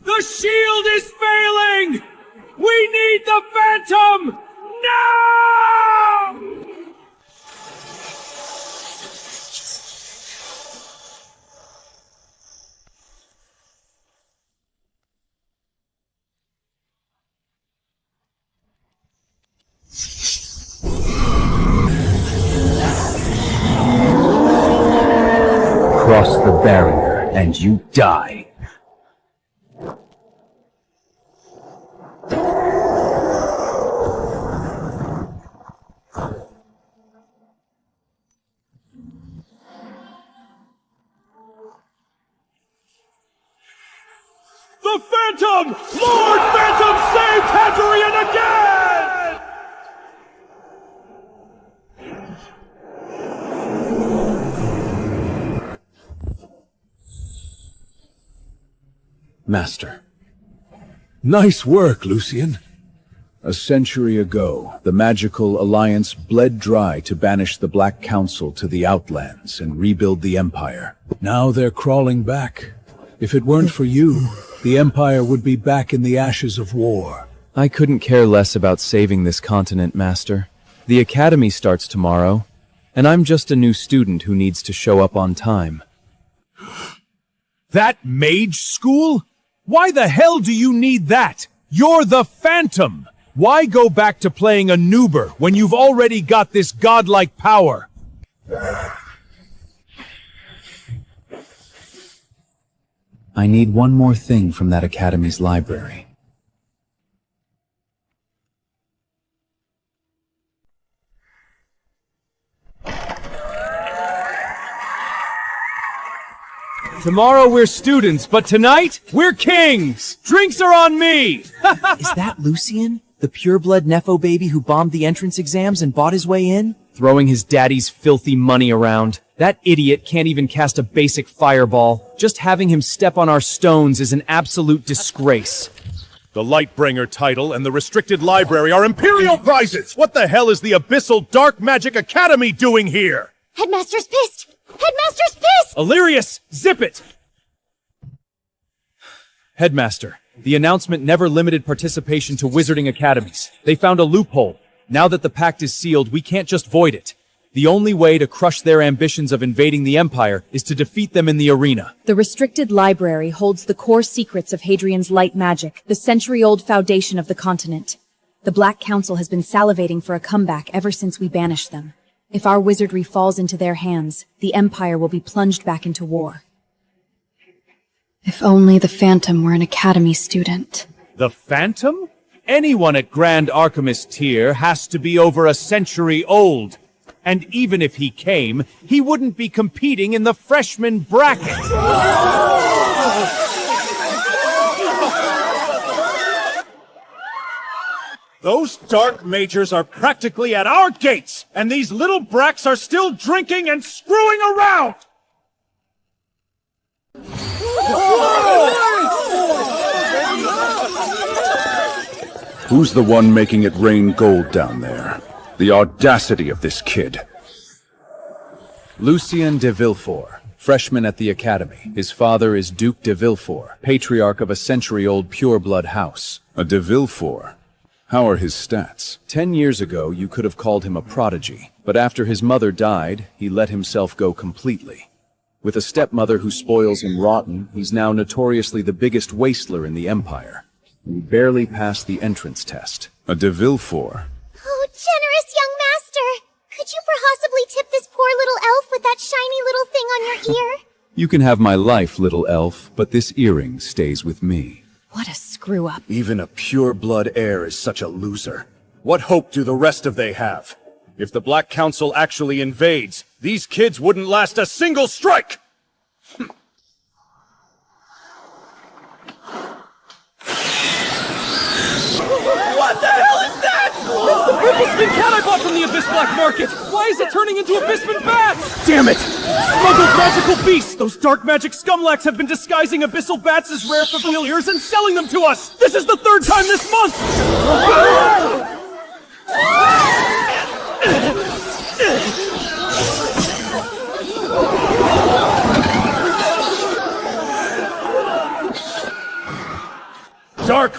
The shield is failing! We need the Phantom! Now! Cross the barrier, and you die. The Phantom! Lord Phantom saved Hadrian again! Master. Nice work, Lucian. A century ago, the magical alliance bled dry to banish the Black Council to the Outlands and rebuild the Empire. Now they're crawling back. If it weren't for you, the Empire would be back in the ashes of war. I couldn't care less about saving this continent, Master. The Academy starts tomorrow, and I'm just a new student who needs to show up on time. That mage school? Why the hell do you need that? You're the Phantom! Why go back to playing a noober when you've already got this godlike power? I need one more thing from that Academy's library. Tomorrow we're students, but tonight we're kings! Drinks are on me! Is that Lucian? The pureblood Nepho baby who bombed the entrance exams and bought his way in? Throwing his daddy's filthy money around. That idiot can't even cast a basic fireball. Just having him step on our stones is an absolute disgrace. The Lightbringer title and the restricted library are Imperial prizes! What the hell is the Abyssal Dark Magic Academy doing here? Headmaster's pissed! Headmaster's pissed! Illyrius, zip it! Headmaster, the announcement never limited participation to wizarding academies. They found a loophole. Now that the pact is sealed, we can't just void it. The only way to crush their ambitions of invading the Empire is to defeat them in the arena. The restricted library holds the core secrets of Hadrian's light magic, the century-old foundation of the continent. The Black Council has been salivating for a comeback ever since we banished them. If our wizardry falls into their hands, the Empire will be plunged back into war. If only the Phantom were an Academy student. The Phantom? Anyone at Grand Archimist tier has to be over a century old. And even if he came, he wouldn't be competing in the freshman bracket. Those dark majors are practically at our gates, and these little bracks are still drinking and screwing around! Who's the one making it rain gold down there? The audacity of this kid. Lucien de Villefort, freshman at the Academy. His father is Duke de Villefort, patriarch of a century-old pureblood house. A de Villefort? How are his stats? 10 years ago, you could have called him a prodigy. But after his mother died, he let himself go completely. With a stepmother who spoils him rotten, he's now notoriously the biggest wasteler in the Empire. He barely passed the entrance test. A de Villefort? Oh, generous young master! Could you possibly tip this poor little elf with that shiny little thing on your ear? You can have my life, little elf, but this earring stays with me. What a screw-up. Even a pure-blood heir is such a loser. What hope do the rest of they have? If the Black Council actually invades, these kids wouldn't last a single strike! What the hell is that? It's the purple skin cat I bought from the Abyss Black Market! Why is it turning into Abyssman bats? Damn it! Smuggled magical beasts! Those dark magic scumlacks have been disguising abyssal bats as rare familiars and selling them to us! This is the third time this month!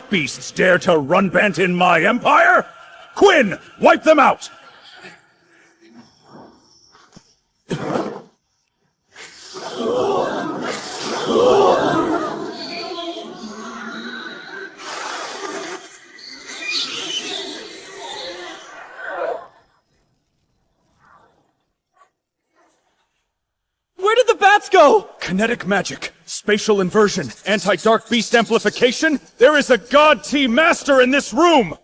dark beasts dare to run bant in my empire? Quinn, wipe them out! Where did the bats go? Kinetic magic, spatial inversion, anti-dark beast amplification. There is a god T master in this room!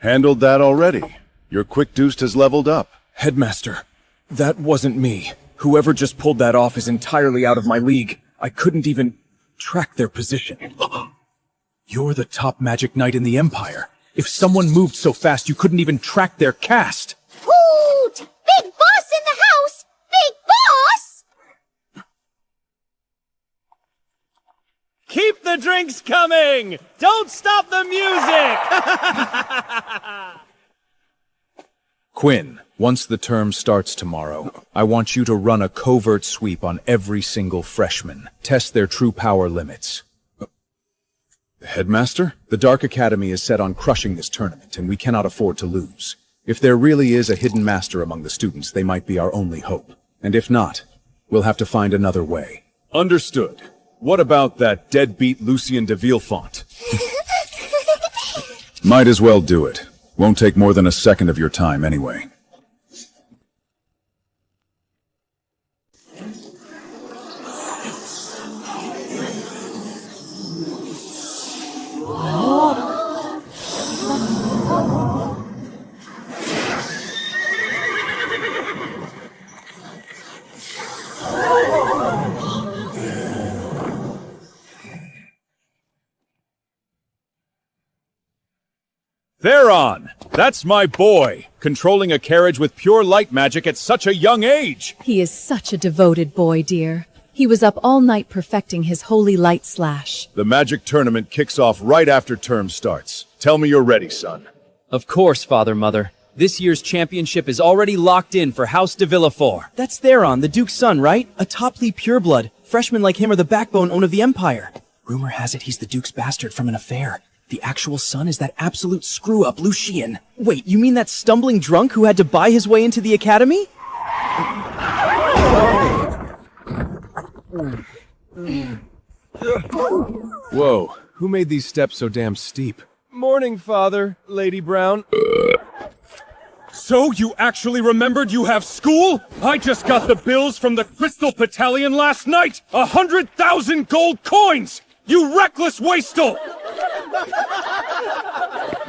Handled that already. Your quick deuced has leveled up. Headmaster, that wasn't me. Whoever just pulled that off is entirely out of my league. I couldn't even track their position. You're the top magic knight in the Empire. If someone moved so fast you couldn't even track their cast. Hoot! Big boss in the house! Big boss! Keep the drinks coming! Don't stop the music! Quinn, once the term starts tomorrow, I want you to run a covert sweep on every single freshman. Test their true power limits. Headmaster? The Dark Academy is set on crushing this tournament, and we cannot afford to lose. If there really is a hidden master among the students, they might be our only hope. And if not, we'll have to find another way. Understood. What about that deadbeat Lucien de Villefont? Might as well do it. Won't take more than a second of your time anyway. Theron! That's my boy! Controlling a carriage with pure light magic at such a young age! He is such a devoted boy, dear. He was up all night perfecting his holy light slash. The magic tournament kicks off right after term starts. Tell me you're ready, son. Of course, Father, Mother. This year's championship is already locked in for House de Villefort. That's Theron, the Duke's son, right? A top-league pureblood. Freshmen like him are the backbone of the Empire. Rumor has it he's the Duke's bastard from an affair. The actual son is that absolute screw-up Lucien. Wait, you mean that stumbling drunk who had to buy his way into the academy? Whoa, who made these steps so damn steep? Morning, Father, Lady Brown. So you actually remembered you have school? I just got the bills from the Crystal Battalion last night! 100,000 gold coins! You reckless wastrel!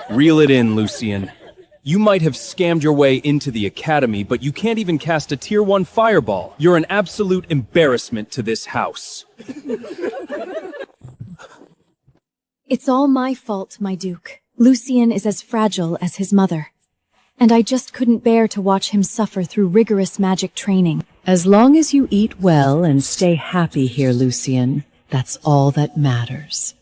Reel it in, Lucien. You might have scammed your way into the academy, but you can't even cast a Tier 1 fireball. You're an absolute embarrassment to this house. It's all my fault, my Duke. Lucien is as fragile as his mother. And I just couldn't bear to watch him suffer through rigorous magic training. As long as you eat well and stay happy here, Lucien, that's all that matters.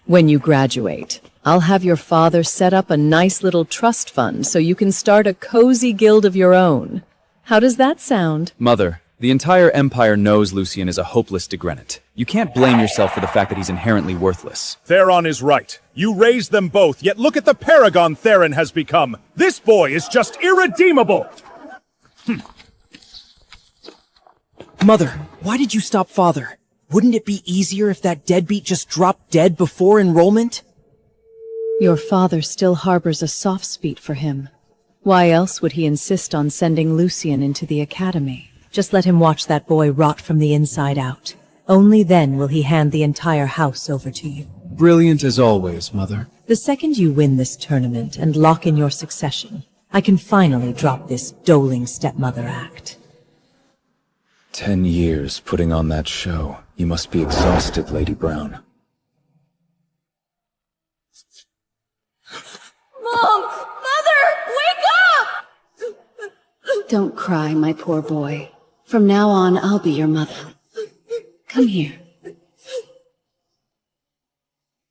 When you graduate, I'll have your father set up a nice little trust fund so you can start a cozy guild of your own. How does that sound? Mother, the entire Empire knows Lucien is a hopeless degrenant. You can't blame yourself for the fact that he's inherently worthless. Theron is right. You raised them both, yet look at the paragon Theron has become. This boy is just irredeemable! Mother, why did you stop Father? Wouldn't it be easier if that deadbeat just dropped dead before enrollment? Your father still harbors a soft spot for him. Why else would he insist on sending Lucien into the academy? Just let him watch that boy rot from the inside out. Only then will he hand the entire house over to you. Brilliant as always, Mother. The second you win this tournament and lock in your succession, I can finally drop this doling stepmother act. 10 years putting on that show. You must be exhausted, Lady Brown. Mom! Mother! Wake up! Don't cry, my poor boy. From now on, I'll be your mother. Come here.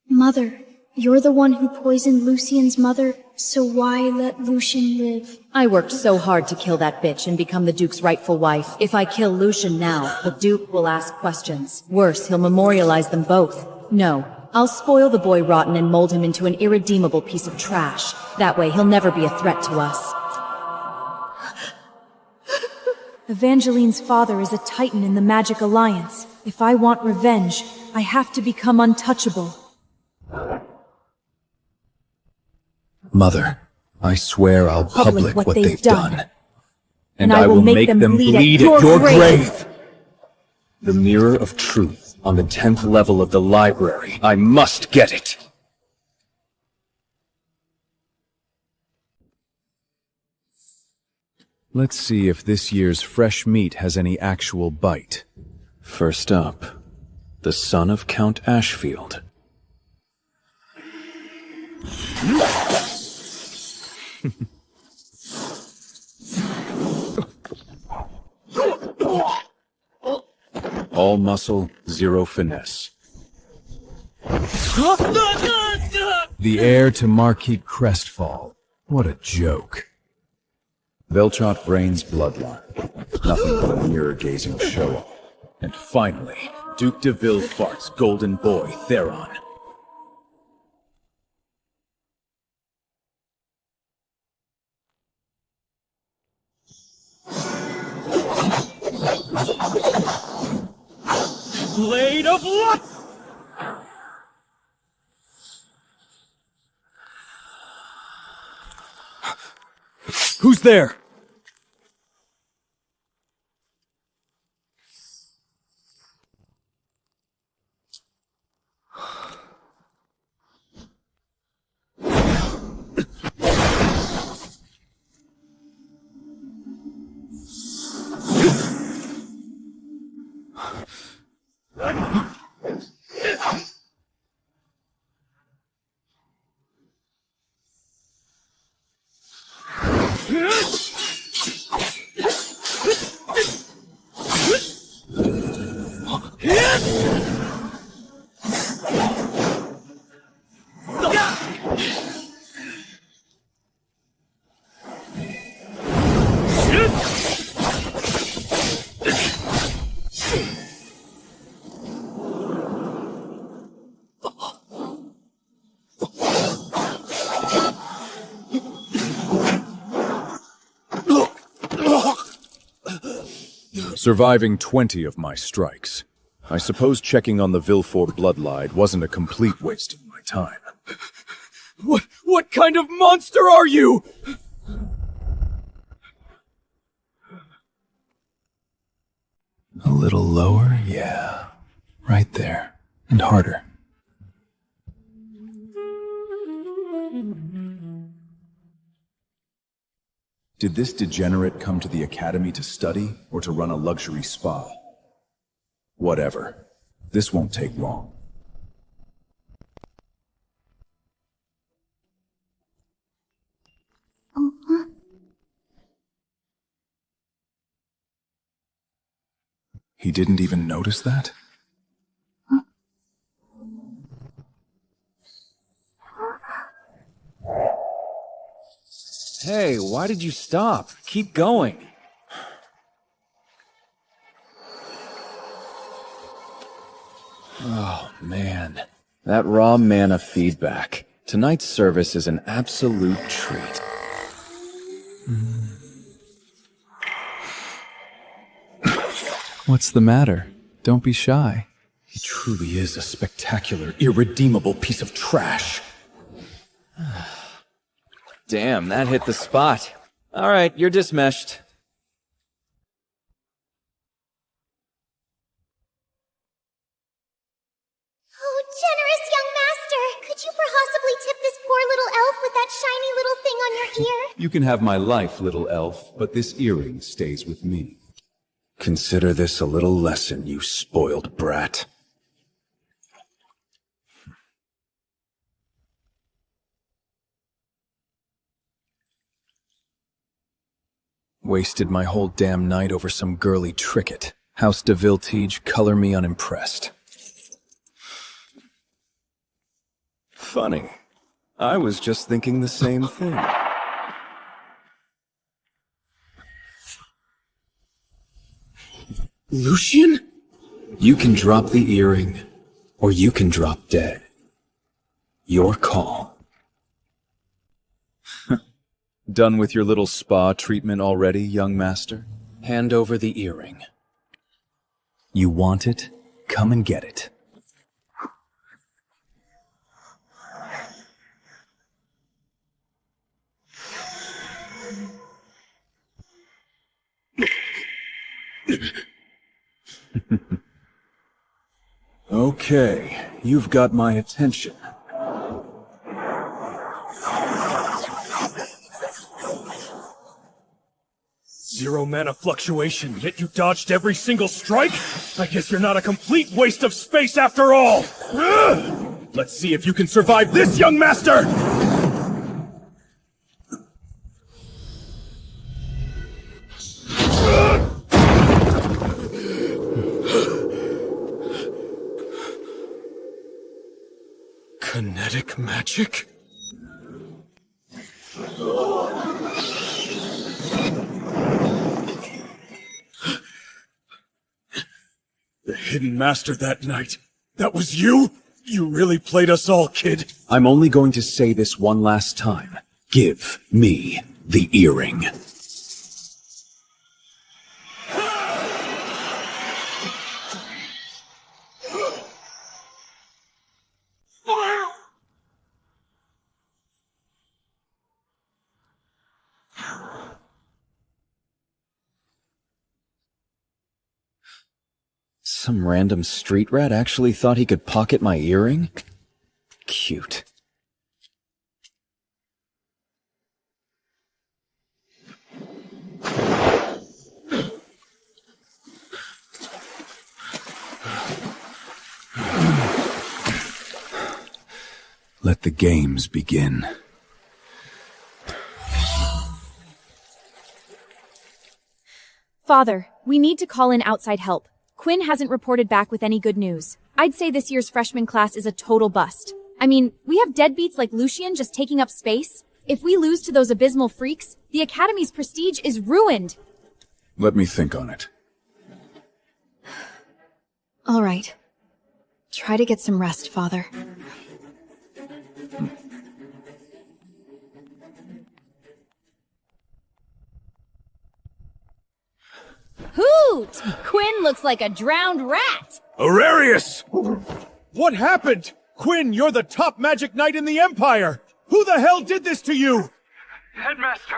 Mother, you're the one who poisoned Lucien's mother So why let Lucian live? I worked so hard to kill that bitch and become the Duke's rightful wife. If I kill Lucian now, the Duke will ask questions. Worse, he'll memorialize them both. No, I'll spoil the boy rotten and mold him into an irredeemable piece of trash. That way he'll never be a threat to us. Evangeline's father is a titan in the Magic Alliance. If I want revenge, I have to become untouchable. Mother, I swear I'll public what they've done. And I will make them bleed at your grave. The Mirror of Truth on the 10th level of the library. I must get it! Let's see if this year's fresh meat has any actual bite. First up, the son of Count Ashfield. All muscle, zero finesse. The heir to Marquis Crestfall. What a joke. Velchot Vrain's bloodline. Nothing but a mirror-gazing show-off. And finally, Duke de Villefart's golden boy, Theron. Blade of luck! Who's there? Surviving 20 of my strikes. I suppose checking on the Villefort bloodline wasn't a complete waste of my time. What kind of monster are you? A little lower, yeah. Right there. And harder. Did this degenerate come to the academy to study, or to run a luxury spa? Whatever. This won't take long. He didn't even notice that? Hey, why did you stop? Keep going. Oh, man. That raw mana feedback. Tonight's service is an absolute treat. What's the matter? Don't be shy. He truly is a spectacular, irredeemable piece of trash. Damn, that hit the spot. All right, you're dismeshed. Oh, generous young master! Could you possibly tip this poor little elf with that shiny little thing on your ear? You can have my life, little elf, but this earring stays with me. Consider this a little lesson, you spoiled brat. Wasted my whole damn night over some girly trinket. House de Viltige, color me unimpressed. Funny. I was just thinking the same thing. Lucian? You can drop the earring, or you can drop dead. Your call. Done with your little spa treatment already, young master? Hand over the earring. You want it? Come and get it. Okay, you've got my attention. Zero mana fluctuation, yet you dodged every single strike? I guess you're not a complete waste of space after all! Ugh! Let's see if you can survive this, young master! Kinetic magic? The hidden master that night. That was you? You really played us all, kid. I'm only going to say this one last time. Give me the earring. Some random street rat actually thought he could pocket my earring? Cute. Let the games begin. Father, we need to call in outside help. Quinn hasn't reported back with any good news. I'd say this year's freshman class is a total bust. I mean, we have deadbeats like Lucian just taking up space. If we lose to those abysmal freaks, the Academy's prestige is ruined. Let me think on it. All right. Try to get some rest, Father. Hoot! Quinn looks like a drowned rat! Aurelius! What happened? Quinn, you're the top magic knight in the Empire! Who the hell did this to you? Headmaster,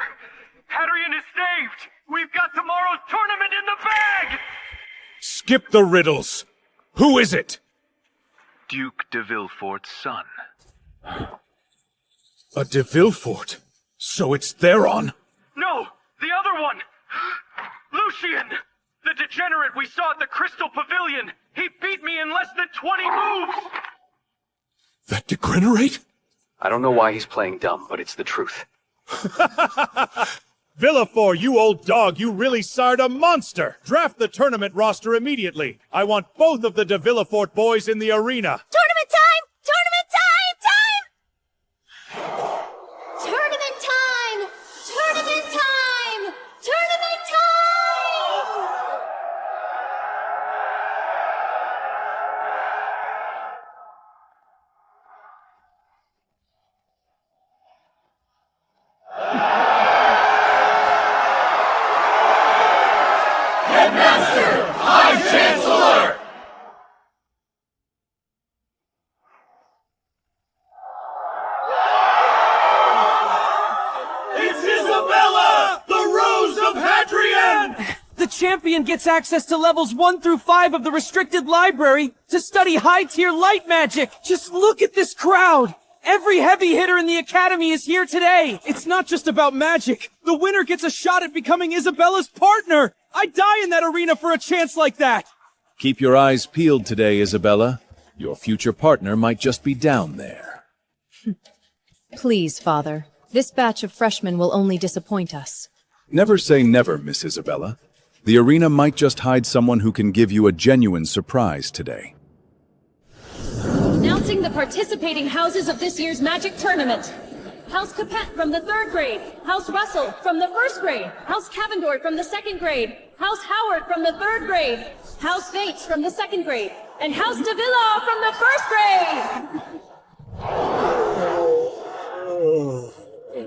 Hadrian is saved! We've got tomorrow's tournament in the bag! Skip the riddles. Who is it? Duke de Villefort's son. A de Villefort? So it's Theron? No! The other one! Lucian! The degenerate we saw at the Crystal Pavilion! He beat me in less than 20 moves! That degenerate? I don't know why he's playing dumb, but it's the truth. Villefort, you old dog, you really sired a monster! Draft the tournament roster immediately. I want both of the de Villefort boys in the arena. Tournament time! Tournament time! Time! Tournament time! Tournament time! Tournament time! The champion gets access to levels 1 through 5 of the restricted library to study high-tier light magic. Just look at this crowd. Every heavy hitter in the academy is here today. It's not just about magic. The winner gets a shot at becoming Isabella's partner. I'd die in that arena for a chance like that. Keep your eyes peeled today, Isabella. Your future partner might just be down there. Please, Father. This batch of freshmen will only disappoint us. Never say never, Miss Isabella. The arena might just hide someone who can give you a genuine surprise today. Announcing Introducing the participating houses of this year's Magic Tournament. House Capet from the 3rd grade, House Russell from the 1st grade, House Cavendor from the 2nd grade, House Howard from the 3rd grade, House Bates from the 2nd grade, and House Davila from the 1st grade!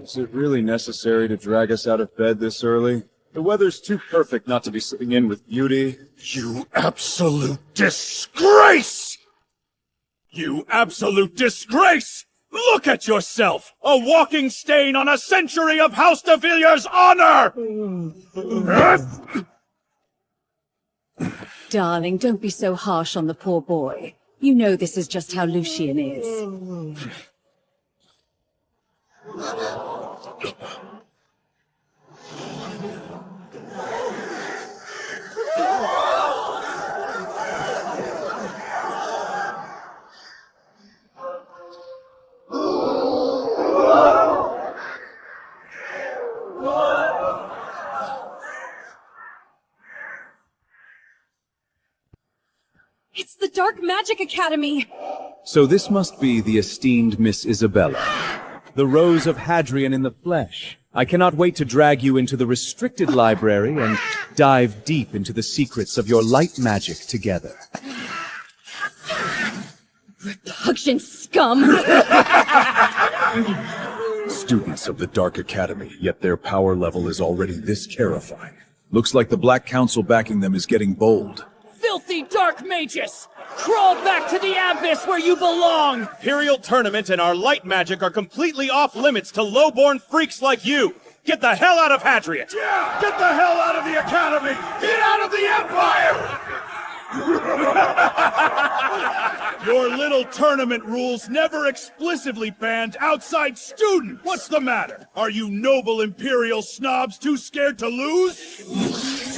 Is it really necessary to drag us out of bed this early? The weather's too perfect not to be slipping in with beauty. You absolute disgrace! You absolute disgrace! Look at yourself! A walking stain on a century of House de Villiers' honor! Darling, don't be so harsh on the poor boy. You know this is just how Lucien is. It's the Dark Magic Academy! So this must be the esteemed Miss Isabella, the Rose of Hadrian in the flesh. I cannot wait to drag you into the restricted library and dive deep into the secrets of your light magic together. Repugnant scum! Students of the Dark Academy, yet their power level is already this terrifying. Looks like the Black Council backing them is getting bold. Filthy dark mages! Crawl back to the abyss where you belong! Imperial Tournament and our light magic are completely off limits to lowborn freaks like you! Get the hell out of Hadrian! Yeah! Get the hell out of the Academy! Get out of the Empire! Your little tournament rules never explicitly banned outside students! What's the matter? Are you noble Imperial snobs too scared to lose?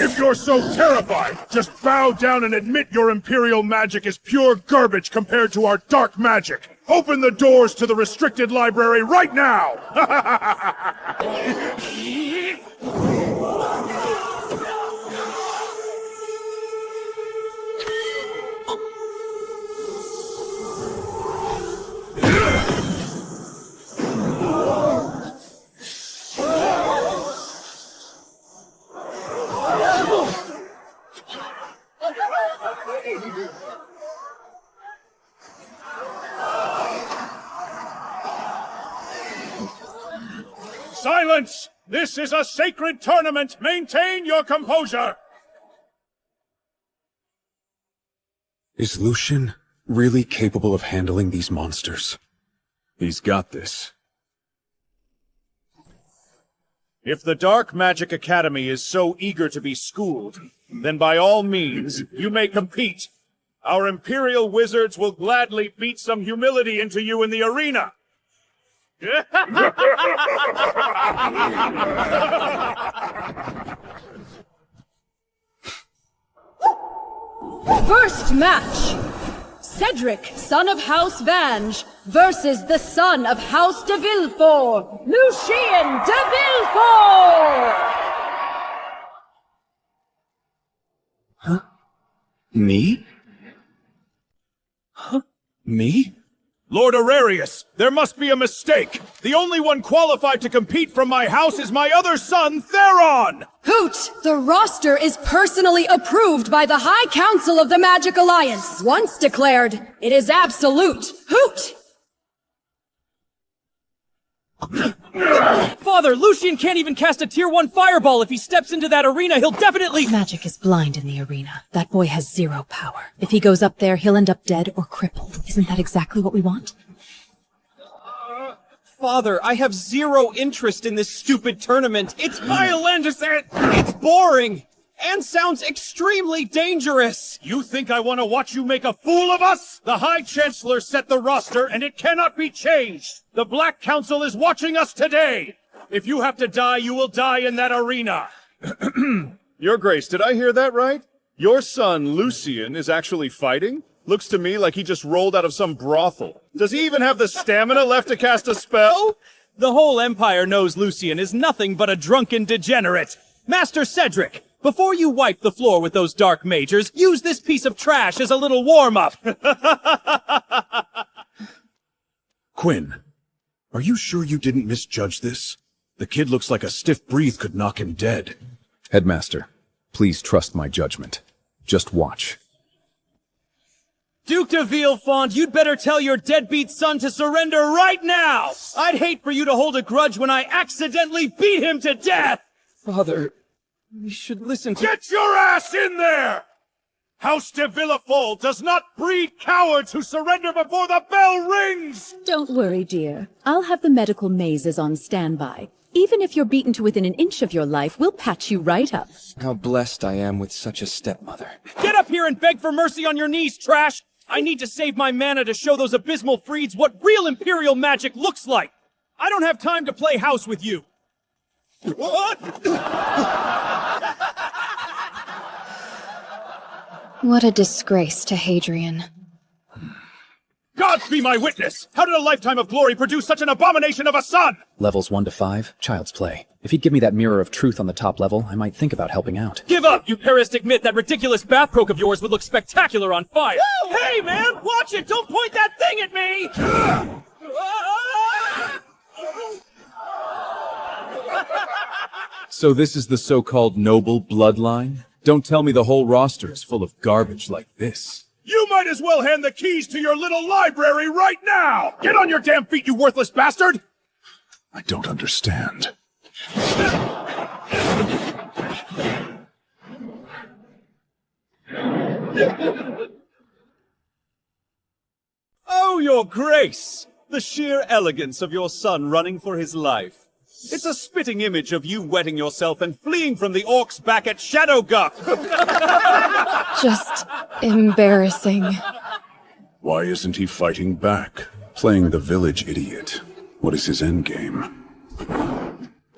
If you're so terrified, just bow down and admit your Imperial magic is pure garbage compared to our dark magic. Open the doors to the restricted library right now! Silence! This is a sacred tournament! Maintain your composure! Is Lucien really capable of handling these monsters? He's got this. If the Dark Magic Academy is so eager to be schooled, then by all means, you may compete. Our Imperial wizards will gladly beat some humility into you in the arena. First match! Cedric, son of House Vange, versus the son of House de Villefort, Lucien de Villefort! Huh? Me? Huh? Me? Lord Aurelius, there must be a mistake. The only one qualified to compete from my house is my other son, Theron! Hoot! The roster is personally approved by the High Council of the Magic Alliance. Once declared, it is absolute. Hoot! Father, Lucien can't even cast a Tier 1 fireball. If he steps into that arena, he'll definitely— Magic is blind in the arena. That boy has 0 power. If he goes up there, he'll end up dead or crippled. Isn't that exactly what we want? Father, I have 0 interest in this stupid tournament. It's violent, it's boring, and sounds extremely dangerous. You think I want to watch you make a fool of us? The High Chancellor set the roster, and it cannot be changed. The Black Council is watching us today. If you have to die, you will die in that arena. Your Grace, did I hear that right? Your son, Lucien, is actually fighting? Looks to me like he just rolled out of some brothel. Does he even have the stamina left to cast a spell? The whole Empire knows Lucien is nothing but a drunken degenerate. Master Cedric, before you wipe the floor with those dark majors, use this piece of trash as a little warm-up. Quinn, are you sure you didn't misjudge this? The kid looks like a stiff breeze could knock him dead. Headmaster, please trust my judgment. Just watch. Duke de Villefond, you'd better tell your deadbeat son to surrender right now! I'd hate for you to hold a grudge when I accidentally beat him to death! Father, you should listen to— Get your ass in there! House de Villefort does not breed cowards who surrender before the bell rings! Don't worry, dear. I'll have the medical mazes on standby. Even if you're beaten to within an inch of your life, we'll patch you right up. How blessed I am with such a stepmother. Get up here and beg for mercy on your knees, trash! I need to save my mana to show those abysmal freeds what real Imperial magic looks like! I don't have time to play house with you! What? What a disgrace to Hadrian. God be my witness! How did a lifetime of glory produce such an abomination of a son? Levels 1 to 5, child's play. If he'd give me that mirror of truth on the top level, I might think about helping out. Give up, you parasitic myth! That ridiculous bath poke of yours would look spectacular on fire! Hey, man! Watch it! Don't point that thing at me! So this is the so-called noble bloodline? Don't tell me the whole roster is full of garbage like this. You might as well hand the keys to your little library right now! Get on your damn feet, you worthless bastard! I don't understand. Oh, your grace! The sheer elegance of your son running for his life. It's a spitting image of you wetting yourself and fleeing from the orcs back at Shadowguck! Just embarrassing. Why isn't he fighting back? Playing the village idiot. What is his endgame?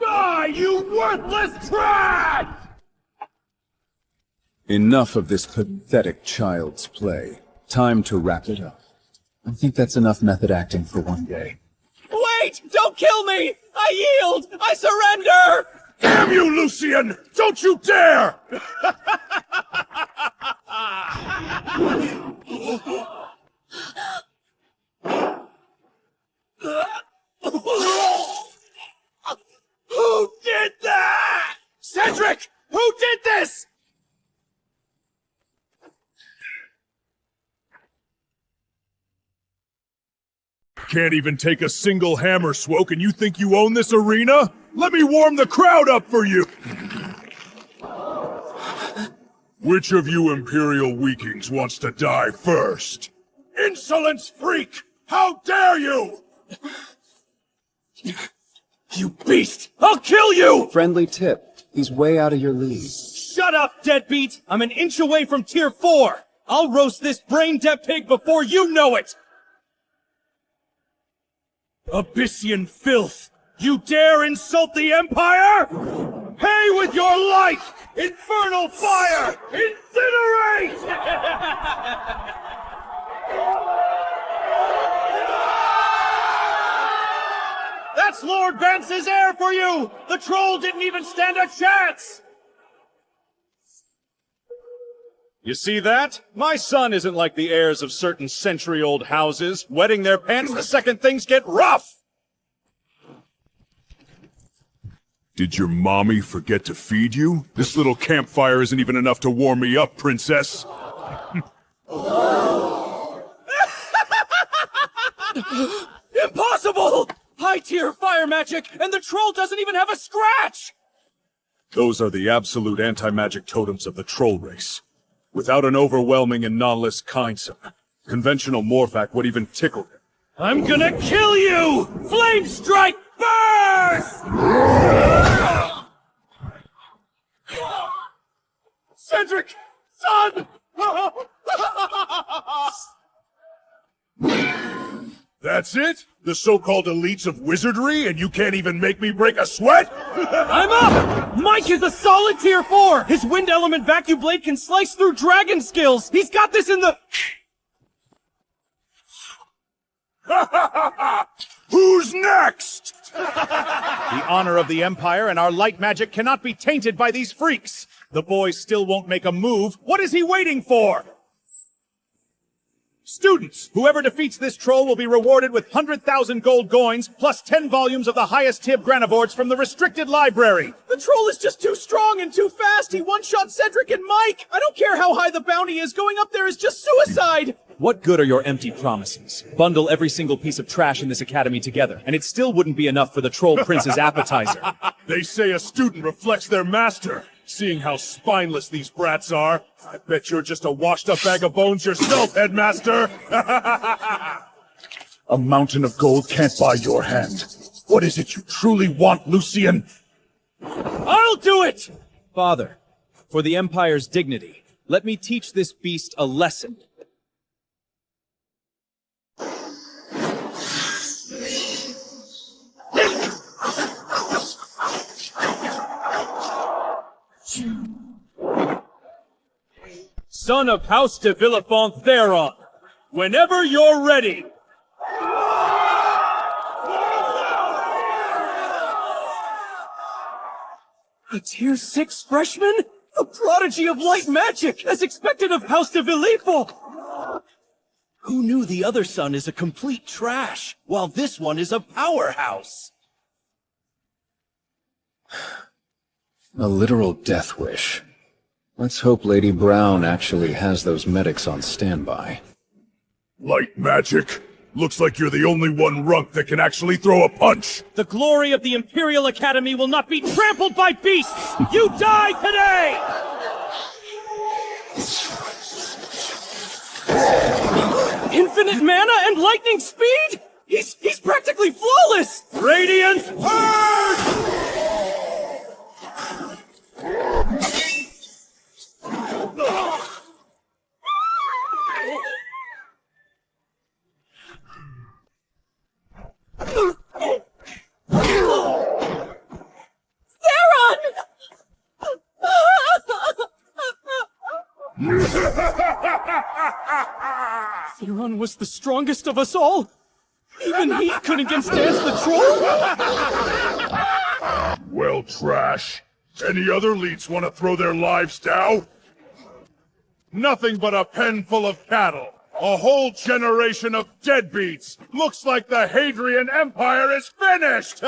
Die, you worthless trash! Enough of this pathetic child's play. Time to wrap it up. I think that's enough method acting for one day. Wait! Don't kill me! I yield! I surrender! Damn you, Lucian! Don't you dare! Who did that? Cedric! Who did this? Can't even take a single hammer swoke and you think you own this arena? Let me warm the crowd up for you! Which of you Imperial weaklings wants to die first? Insolence freak! How dare you! You beast! I'll kill you! Friendly tip. He's way out of your league. Shut up, deadbeat! I'm an inch away from tier 4! I'll roast this brain-dead pig before you know it! Abyssian filth! You dare insult the Empire? Pay with your life! Infernal fire! Incinerate! That's Lord Vance's heir for you! The troll didn't even stand a chance! You see that? My son isn't like the heirs of certain century-old houses, wetting their pants the second things get rough! Did your mommy forget to feed you? This little campfire isn't even enough to warm me up, princess! Impossible! High-tier fire magic, and the troll doesn't even have a scratch! Those are the absolute anti-magic totems of the troll race. Without an overwhelming and non-list kindsome, conventional Morvac would even tickle him. I'm gonna kill you! Flame strike first! Cedric! Son! That's it? The so-called elites of wizardry, and you can't even make me break a sweat? I'm up! Mike is a solid tier 4! His wind element vacuum blade can slice through dragon skills! He's got this in the... Who's next? The honor of the Empire and our light magic cannot be tainted by these freaks. The boy still won't make a move. What is he waiting for? Students, whoever defeats this troll will be rewarded with 100,000 gold coins, plus 10 volumes of the highest tib granavorts from the restricted library. The troll is just too strong and too fast. He one-shot Cedric and Mike. I don't care how high the bounty is. Going up there is just suicide. What good are your empty promises? Bundle every single piece of trash in this academy together, and it still wouldn't be enough for the Troll Prince's appetizer. They say a student reflects their master. Seeing how spineless these brats are, I bet you're just a washed-up bag of bones yourself, headmaster! A mountain of gold can't buy your hand. What is it you truly want, Lucian? I'll do it! Father, for the Empire's dignity, let me teach this beast a lesson. Son of House de Villefort Theron, whenever you're ready. A tier 6 freshman? A prodigy of light magic, as expected of House de Villefort. Who knew the other son is a complete trash, while this one is a powerhouse? A literal death wish. Let's hope Lady Brown actually has those medics on standby. Light magic? Looks like you're the only one runk that can actually throw a punch! The glory of the Imperial Academy will not be trampled by beasts! You die today! Infinite mana and lightning speed? He's practically flawless! Radiant Purge! Theron was the strongest of us all. Even he couldn't stand the troll. Well, trash. Any other leets want to throw their lives down? Nothing but a pen full of cattle. A whole generation of deadbeats. Looks like the Hadrian Empire is finished!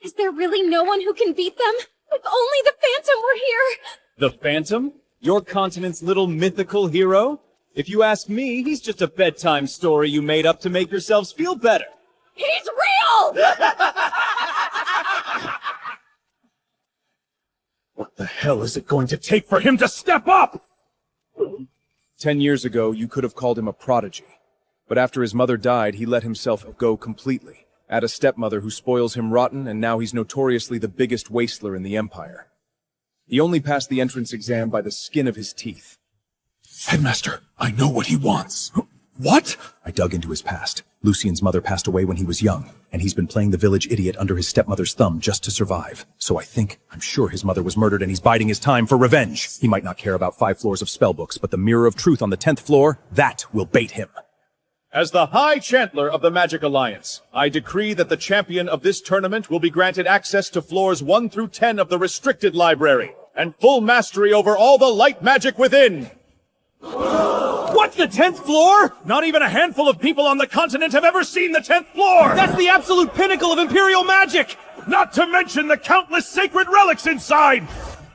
Is there really no one who can beat them? If only the Phantom were here! The Phantom? Your continent's little mythical hero? If you ask me, he's just a bedtime story you made up to make yourselves feel better. He's real! What the hell is it going to take for him to step up? 10 years ago, you could have called him a prodigy. But after his mother died, he let himself go completely. Add a stepmother who spoils him rotten, and now he's notoriously the biggest wasteler in the Empire. He only passed the entrance exam by the skin of his teeth. Headmaster, I know what he wants. What? I dug into his past. Lucian's mother passed away when he was young, and he's been playing the village idiot under his stepmother's thumb just to survive. So I'm sure his mother was murdered and he's biding his time for revenge. He might not care about 5 floors of spellbooks, but the Mirror of Truth on the 10th floor, that will bait him. As the High Chantler of the Magic Alliance, I decree that the champion of this tournament will be granted access to floors 1 through 10 of the restricted library, and full mastery over all the light magic within. What, the 10th floor? Not even a handful of people on the continent have ever seen the 10th floor! That's the absolute pinnacle of Imperial magic! Not to mention the countless sacred relics inside!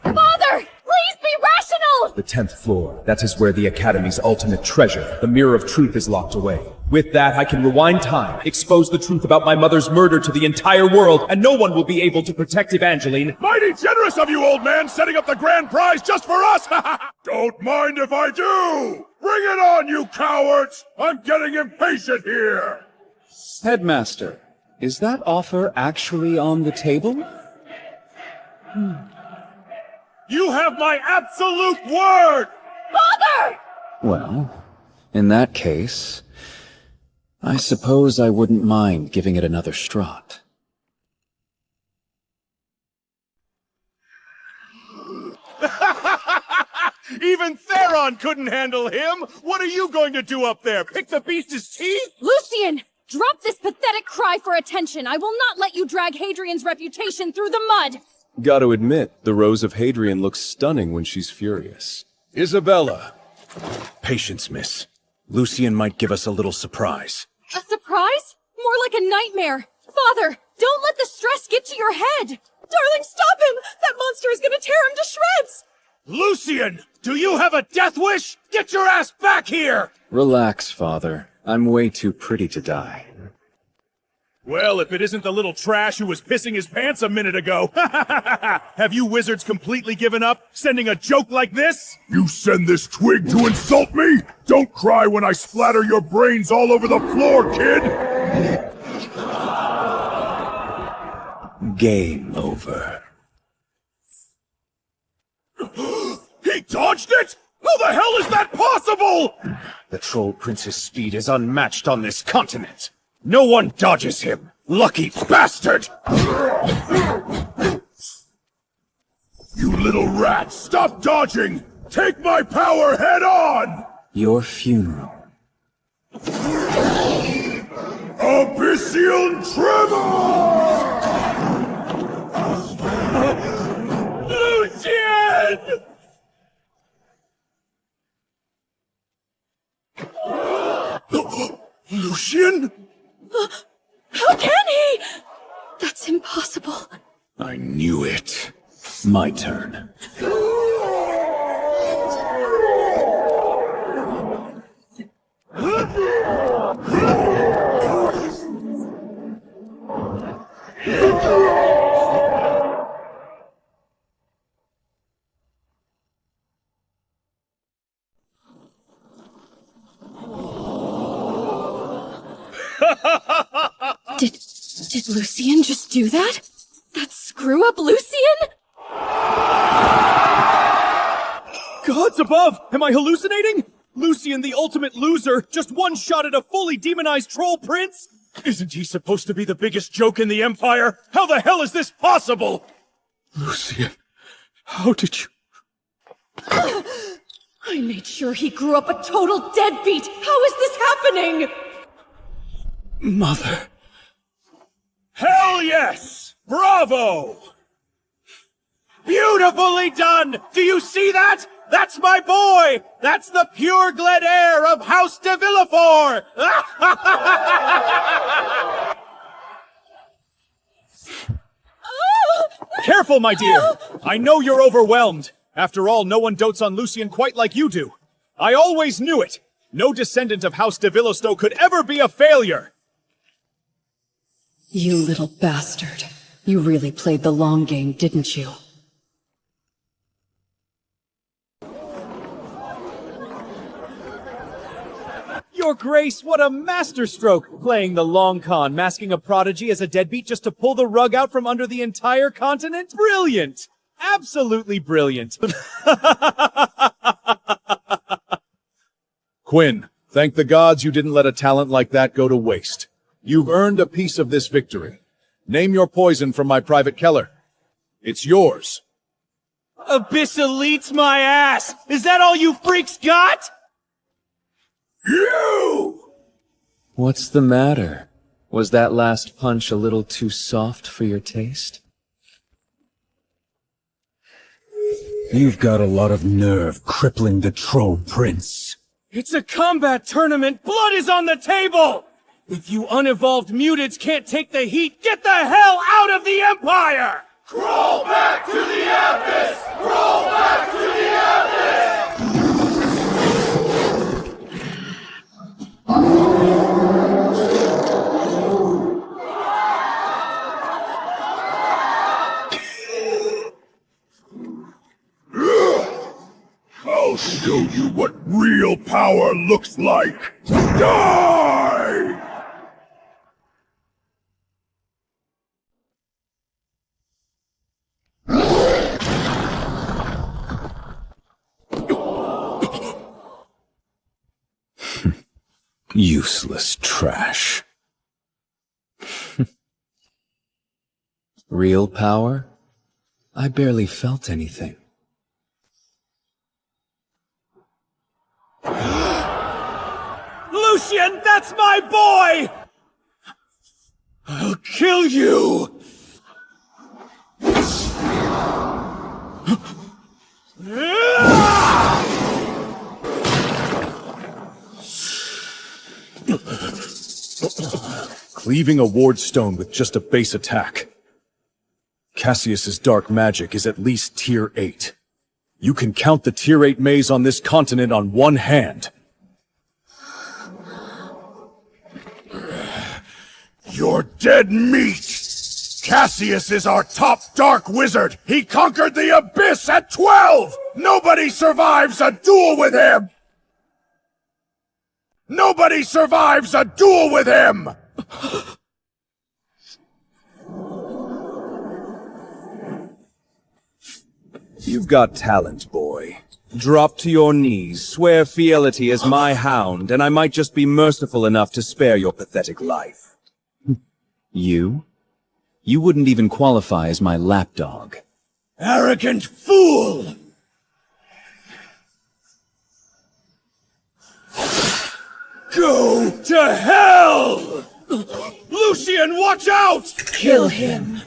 Father! Please be rational! The 10th floor, that is where the Academy's ultimate treasure, the Mirror of Truth, is locked away. With that, I can rewind time, expose the truth about my mother's murder to the entire world, and no one will be able to protect Evangeline. Mighty generous of you, old man, setting up the grand prize just for us! Don't mind if I do! Bring it on, you cowards! I'm getting impatient here! Headmaster, is that offer actually on the table? You have my absolute word! Father! Well, in that case, I suppose I wouldn't mind giving it another strut. Even Theron couldn't handle him! What are you going to do up there? Pick the beast's teeth? Lucian! Drop this pathetic cry for attention! I will not let you drag Hadrian's reputation through the mud! Gotta admit, the Rose of Hadrian looks stunning when she's furious. Isabella. Patience, miss. Lucian might give us a little surprise. A surprise? More like a nightmare. Father, don't let the stress get to your head. Darling, stop him! That monster is gonna tear him to shreds! Lucian! Do you have a death wish? Get your ass back here! Relax, Father. I'm way too pretty to die. Well, if it isn't the little trash who was pissing his pants a minute ago. Have you wizards completely given up, sending a joke like this? You send this twig to insult me? Don't cry when I splatter your brains all over the floor, kid! Game over. He dodged it? How the hell is that possible? The Troll Prince's speed is unmatched on this continent. No one dodges him. Lucky bastard! You little rat, stop dodging! Take my power head on! Your funeral. Abyssian Tremor! Lucian! Lucian? How can he? That's impossible. I knew it. My turn. Did Lucian just do that? That screw up Lucian? Gods above! Am I hallucinating? Lucian, the ultimate loser, just one-shotted a fully demonized troll prince? Isn't he supposed to be the biggest joke in the Empire? How the hell is this possible? Lucian, how did you... I made sure he grew up a total deadbeat! How is this happening? Mother... Hell yes! Bravo! Beautifully done! Do you see that? That's my boy! That's the pure gled heir of House de Villefort! Careful, my dear! I know you're overwhelmed. After all, no one dotes on Lucian quite like you do. I always knew it! No descendant of House de Villefort could ever be a failure! You little bastard. You really played the long game, didn't you? Your Grace, what a masterstroke! Playing the long con, masking a prodigy as a deadbeat just to pull the rug out from under the entire continent? Brilliant! Absolutely brilliant. Quinn, thank the gods you didn't let a talent like that go to waste. You've earned a piece of this victory. Name your poison from my private Keller. It's yours. Abyssal eats my ass! Is that all you freaks got? You! What's the matter? Was that last punch a little too soft for your taste? You've got a lot of nerve crippling the Troll Prince. It's a combat tournament! Blood is on the table! If you unevolved mutants can't take the heat, get the hell out of the Empire! Crawl back to the abyss! Crawl back to the abyss! I'll show you what real power looks like! Die! Useless trash. Real power? I barely felt anything. Lucian, that's my boy! I'll kill you! Cleaving a ward stone with just a base attack. Cassius's dark magic is at least tier 8. You can count the tier 8 maze on this continent on one hand. You're dead meat! Cassius is our top dark wizard! He conquered the Abyss at 12! Nobody survives a duel with him! Nobody survives a duel with him! You've got talent, boy. Drop to your knees, swear fealty as my hound, and I might just be merciful enough to spare your pathetic life. You? You wouldn't even qualify as my lapdog. Arrogant fool! Go to hell! Lucian, watch out! Kill him.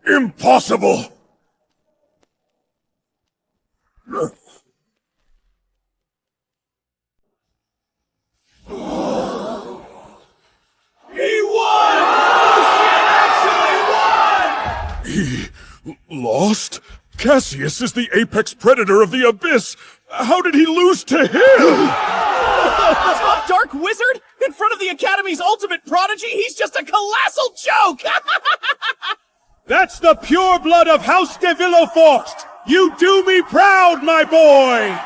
Impossible! He won! Lucian actually won! He lost? Cassius is the apex predator of the Abyss! How did he lose to him? Top Dark Wizard? In front of the Academy's ultimate prodigy? He's just a colossal joke! That's the pure blood of House de Villefort! You do me proud, my boy!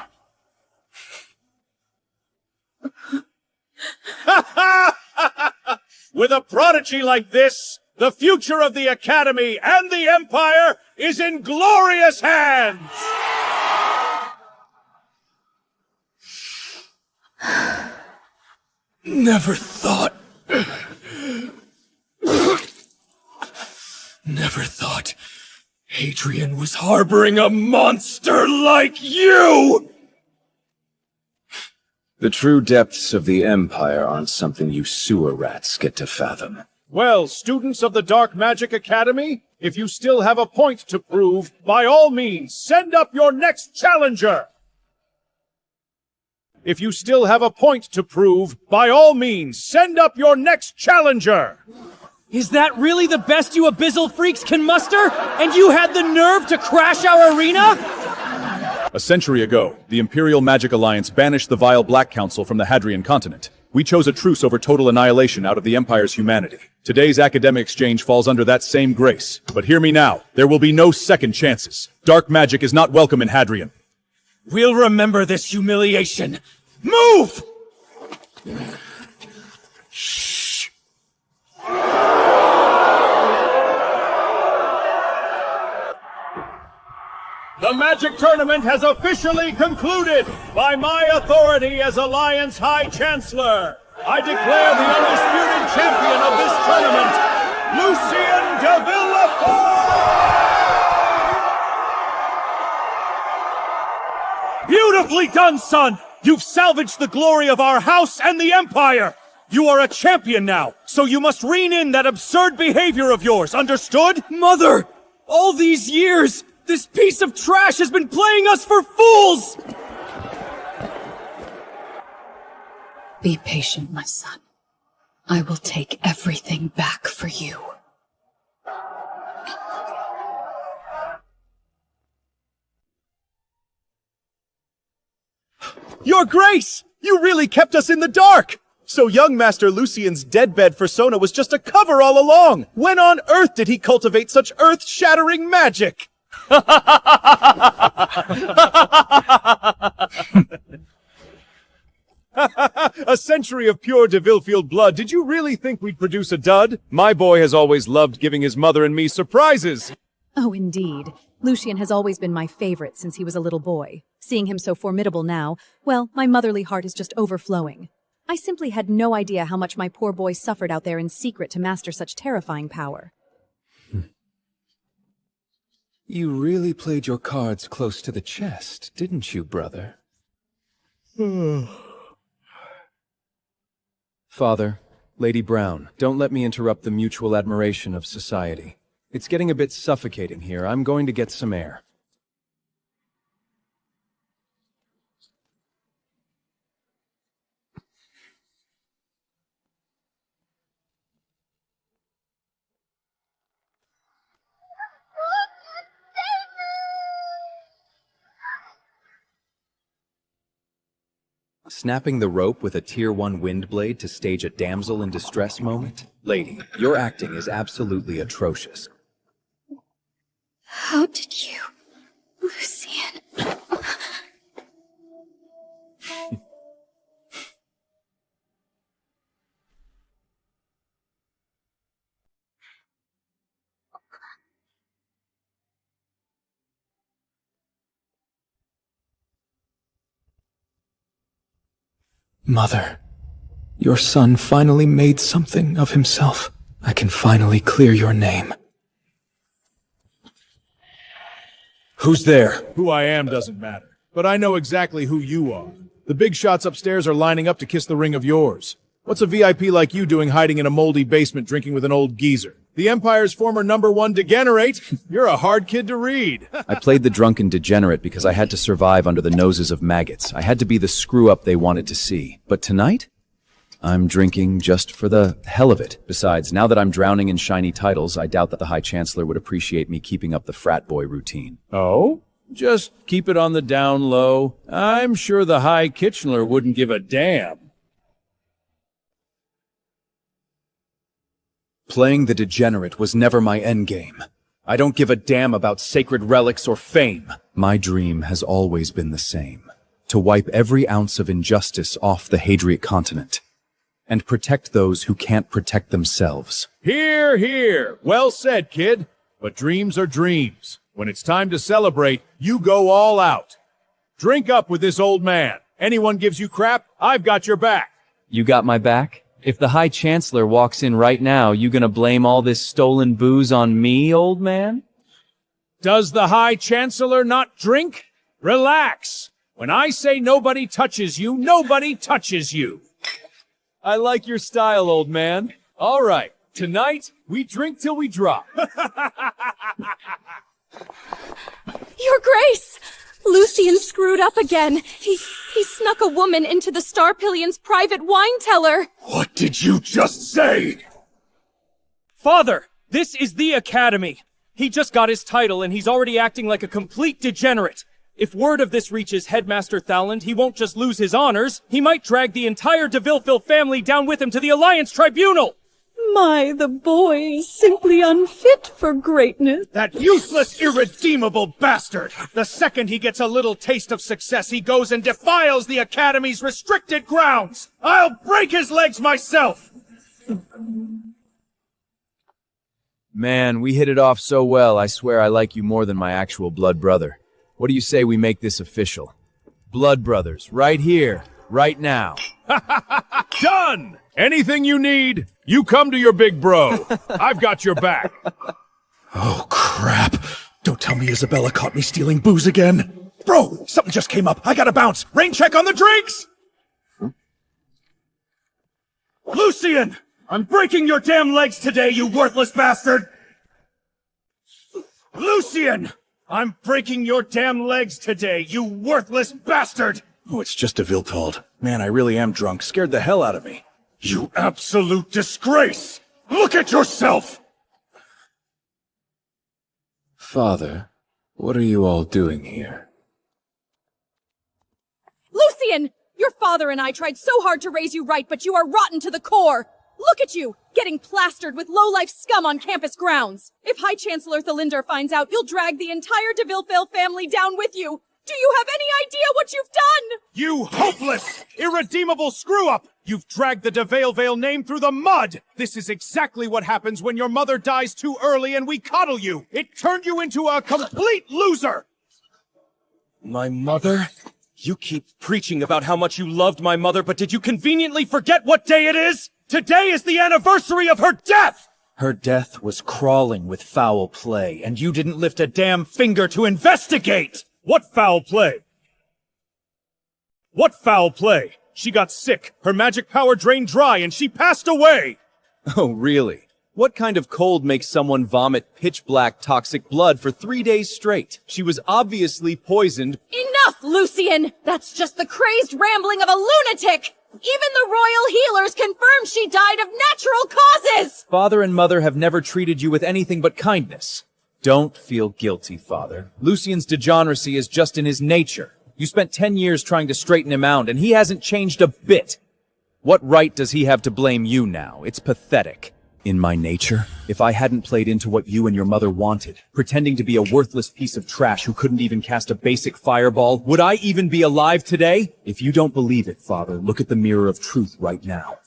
With a prodigy like this, the future of the Academy and the Empire is in glorious hands! Never thought Hadrian was harboring a monster like you! The true depths of the Empire aren't something you sewer rats get to fathom. Well, students of the Dark Magic Academy, if you still have a point to prove, by all means, send up your next challenger! If you still have a point to prove, by all means, send up your next challenger! Is that really the best you abyssal freaks can muster? And you had the nerve to crash our arena? A century ago, the Imperial Magic Alliance banished the vile Black Council from the Hadrian continent. We chose a truce over total annihilation out of the Empire's humanity. Today's academic exchange falls under that same grace. But hear me now, there will be no second chances. Dark magic is not welcome in Hadrian. We'll remember this humiliation. Move! The Magic Tournament has officially concluded! By my authority as Alliance High Chancellor, I declare the undisputed champion of this tournament, Lucian de Villefort! Beautifully done, son! You've salvaged the glory of our house and the Empire! You are a champion now, so you must rein in that absurd behavior of yours, understood? Mother! All these years, this piece of trash has been playing us for fools! Be patient, my son. I will take everything back for you. Your Grace! You really kept us in the dark! So young Master Lucian's deadbed persona was just a cover all along! When on earth did he cultivate such earth-shattering magic? A century of pure de Villefield blood. Did you really think we'd produce a dud? My boy has always loved giving his mother and me surprises. Oh, indeed. Lucian has always been my favorite since he was a little boy. Seeing him so formidable now, well, my motherly heart is just overflowing. I simply had no idea how much my poor boy suffered out there in secret to master such terrifying power. You really played your cards close to the chest, didn't you, brother? Father, Lady Brown, don't let me interrupt the mutual admiration of society. It's getting a bit suffocating here. I'm going to get some air. Snapping the rope with a Tier 1 wind blade to stage a damsel in distress moment? Lady, your acting is absolutely atrocious. How did you, Lucian? Mother, your son finally made something of himself. I can finally clear your name. Who's there? Who I am doesn't matter, but I know exactly who you are. The big shots upstairs are lining up to kiss the ring of yours. What's a VIP like you doing hiding in a moldy basement drinking with an old geezer? The Empire's former #1 degenerate? You're a hard kid to read. I played the drunken degenerate because I had to survive under the noses of maggots. I had to be the screw-up they wanted to see. But tonight, I'm drinking just for the hell of it. Besides, now that I'm drowning in shiny titles, I doubt that the High Chancellor would appreciate me keeping up the frat boy routine. Oh? Just keep it on the down low. I'm sure the High Kitchener wouldn't give a damn. Playing the degenerate was never my endgame. I don't give a damn about sacred relics or fame. My dream has always been the same. To wipe every ounce of injustice off the Hadriatic continent. And protect those who can't protect themselves. Hear, hear. Well said, kid. But dreams are dreams. When it's time to celebrate, you go all out. Drink up with this old man. Anyone gives you crap, I've got your back. You got my back? If the High Chancellor walks in right now, you gonna blame all this stolen booze on me, old man? Does the High Chancellor not drink? Relax. When I say nobody touches you, nobody touches you. I like your style, old man. All right, tonight, we drink till we drop. Your Grace! Lucian screwed up again. He snuck a woman into the Star Pillion's private wine cellar. What did you just say? Father, this is the Academy. He just got his title and he's already acting like a complete degenerate. If word of this reaches Headmaster Thowland, he won't just lose his honors, he might drag the entire de Villefille family down with him to the Alliance Tribunal! My, the boy is simply unfit for greatness. That useless, irredeemable bastard! The second he gets a little taste of success, he goes and defiles the Academy's restricted grounds! I'll break his legs myself! Man, we hit it off so well, I swear I like you more than my actual blood brother. What do you say we make this official? Blood brothers, right here, right now. Done! Anything you need, you come to your big bro. I've got your back. Oh, crap. Don't tell me Isabella caught me stealing booze again. Bro, something just came up. I gotta bounce. Rain check on the drinks! Lucian! I'm breaking your damn legs today, you worthless bastard! Lucian! I'm breaking your damn legs today, you worthless bastard! Oh, it's just a Viltald. Man, I really am drunk. Scared the hell out of me. You absolute disgrace! Look at yourself! Father, what are you all doing here? Lucian! Your father and I tried so hard to raise you right, but you are rotten to the core! Look at you, getting plastered with low-life scum on campus grounds! If High Chancellor Thalinder finds out, you'll drag the entire de Villefille family down with you! Do you have any idea what you've done? You hopeless, irredeemable screw-up! You've dragged the de Villefille name through the mud! This is exactly what happens when your mother dies too early and we coddle you! It turned you into a complete loser! My mother? You keep preaching about how much you loved my mother, but did you conveniently forget what day it is? Today is the anniversary of her death! Her death was crawling with foul play, and you didn't lift a damn finger to investigate! What foul play? What foul play? She got sick, her magic power drained dry, and she passed away! Oh, really? What kind of cold makes someone vomit pitch-black toxic blood for 3 days straight? She was obviously poisoned. Enough, Lucian! That's just the crazed rambling of a lunatic! Even the royal healers confirmed she died of natural causes! Father and Mother have never treated you with anything but kindness. Don't feel guilty, Father. Lucian's degeneracy is just in his nature. You spent 10 years trying to straighten him out, and he hasn't changed a bit. What right does he have to blame you now? It's pathetic. In my nature, if I hadn't played into what you and your mother wanted, pretending to be a worthless piece of trash who couldn't even cast a basic fireball, would I even be alive today? If you don't believe it, Father, look at the mirror of truth right now.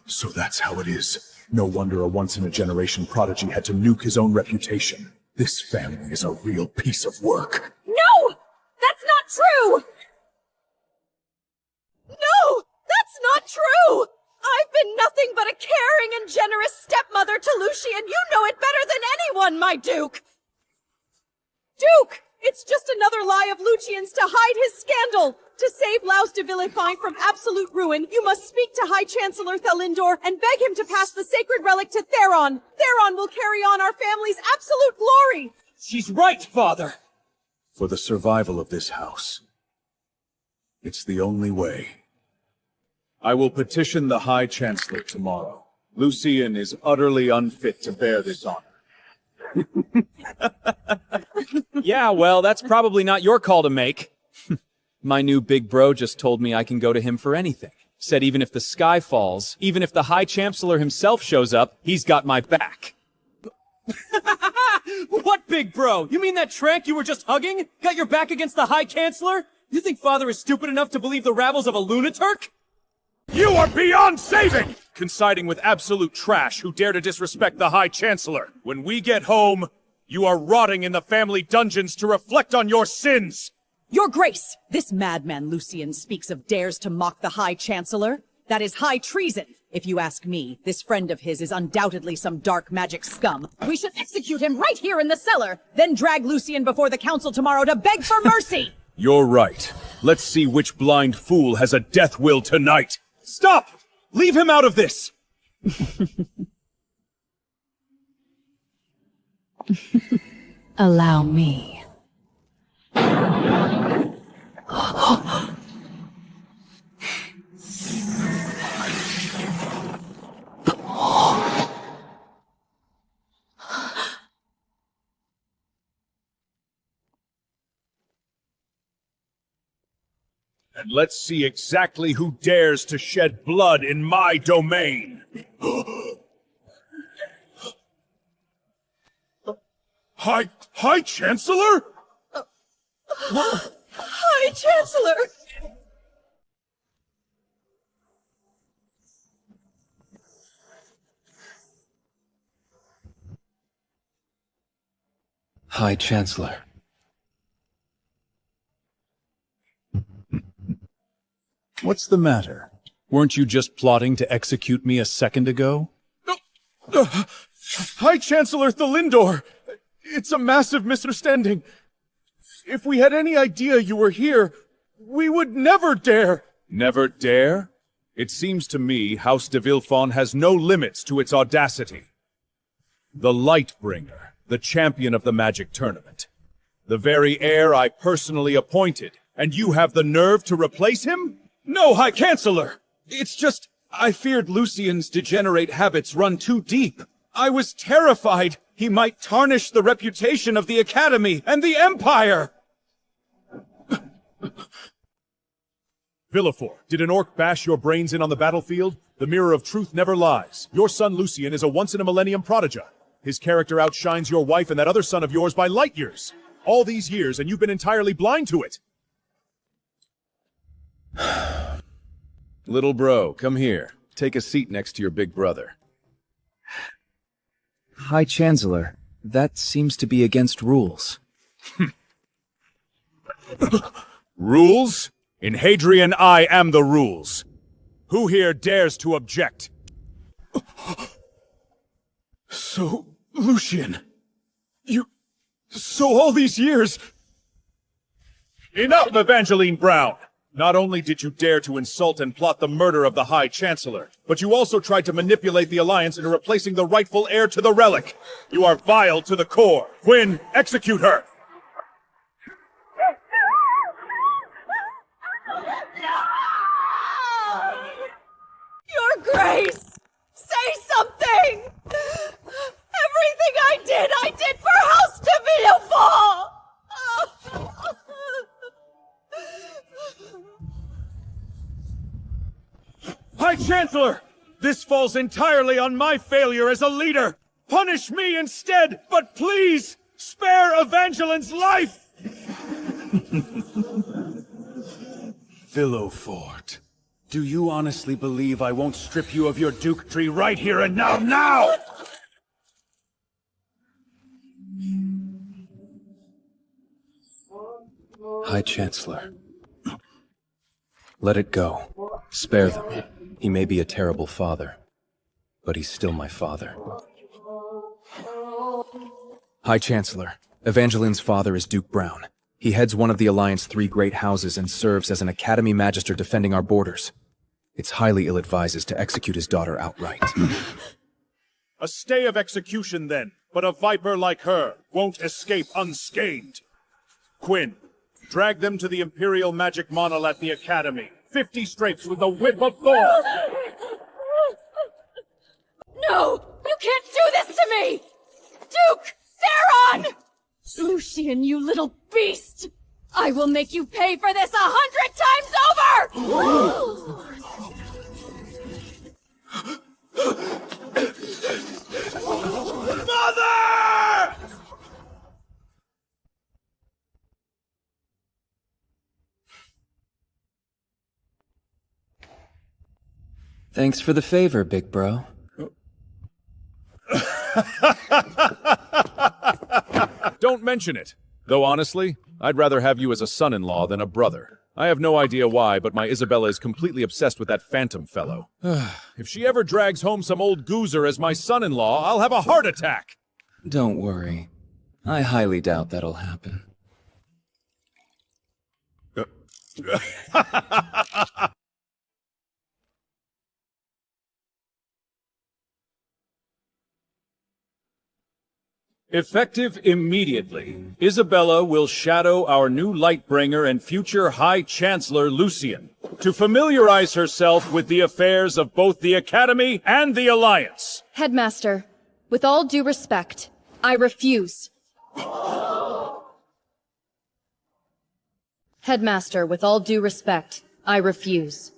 So that's how it is. No wonder a once-in-a-generation prodigy had to nuke his own reputation. This family is a real piece of work. No! That's not true! No! That's not true! I've been nothing but a caring and generous stepmother to Lucian. You know it better than anyone, my Duke! Duke! It's just another lie of Lucian's to hide his scandal! To save Laus de Villefine from absolute ruin, you must speak to High Chancellor Thelindor and beg him to pass the sacred relic to Theron. Theron will carry on our family's absolute glory! She's right, Father! For the survival of this house. It's the only way. I will petition the High Chancellor tomorrow. Lucian is utterly unfit to bear this honor. Yeah, well, that's probably not your call to make. My new big bro just told me I can go to him for anything. Said even if the sky falls, even if the High Chancellor himself shows up, he's got my back. What big bro? You mean that trank you were just hugging? Got your back against the High Chancellor? You think Father is stupid enough to believe the ravels of a lunatic? You are beyond saving! Considing with absolute trash who dare to disrespect the High Chancellor. When we get home, you are rotting in the family dungeons to reflect on your sins! Your Grace, this madman Lucian speaks of dares to mock the High Chancellor. That is high treason. If you ask me, this friend of his is undoubtedly some dark magic scum. We should execute him right here in the cellar, then drag Lucian before the council tomorrow to beg for mercy! You're right. Let's see which blind fool has a death will tonight. Stop! Leave him out of this! Allow me. And let's see exactly who dares to shed blood in my domain. High Chancellor? High Chancellor! High Chancellor. What's the matter? Weren't you just plotting to execute me a second ago? High Chancellor Thelindor! It's a massive misunderstanding. If we had any idea you were here, we would never dare! Never dare? It seems to me House de Villefone has no limits to its audacity. The Lightbringer, the champion of the Magic Tournament. The very heir I personally appointed, and you have the nerve to replace him? No, High Chancellor! It's just, I feared Lucian's degenerate habits run too deep. I was terrified he might tarnish the reputation of the Academy and the Empire! Villefort, did an orc bash your brains in on the battlefield? The mirror of truth never lies. Your son Lucian is a once-in-a-millennium prodigy. His character outshines your wife and that other son of yours by light years. All these years, and you've been entirely blind to it. Little bro, come here. Take a seat next to your big brother. High Chancellor, that seems to be against rules. Rules? In Hadrian, I am the rules. Who here dares to object? So, Lucian, so all these years... Enough, Evangeline Brown! Not only did you dare to insult and plot the murder of the High Chancellor, but you also tried to manipulate the Alliance into replacing the rightful heir to the relic. You are vile to the core. Quinn, execute her! Your Grace! Say something! Everything I did for House de Villefort! High Chancellor! This falls entirely on my failure as a leader! Punish me instead, but please, spare Evangeline's life! Villefort, do you honestly believe I won't strip you of your Duke tree right here and now? High Chancellor. Let it go. Spare them. He may be a terrible father, but he's still my father. High Chancellor, Evangeline's father is Duke Brown. He heads one of the Alliance's 3 great houses and serves as an Academy Magister defending our borders. It's highly ill-advised to execute his daughter outright. A stay of execution, then, but a viper like her won't escape unscathed. Quinn, drag them to the Imperial Magic Monol at the Academy. 50 strapes with the whip of Thor! No! You can't do this to me! Duke! Theron! Lucian, you little beast! I will make you pay for this 100 times over! Mother! Thanks for the favor, big bro. Don't mention it. Though honestly, I'd rather have you as a son-in-law than a brother. I have no idea why, but my Isabella is completely obsessed with that phantom fellow. If she ever drags home some old goozer as my son-in-law, I'll have a heart attack! Don't worry. I highly doubt that'll happen. Effective immediately, Isabella will shadow our new Lightbringer and future High Chancellor Lucian to familiarize herself with the affairs of both the Academy and the Alliance. Headmaster, with all due respect, I refuse. Headmaster, with all due respect, I refuse.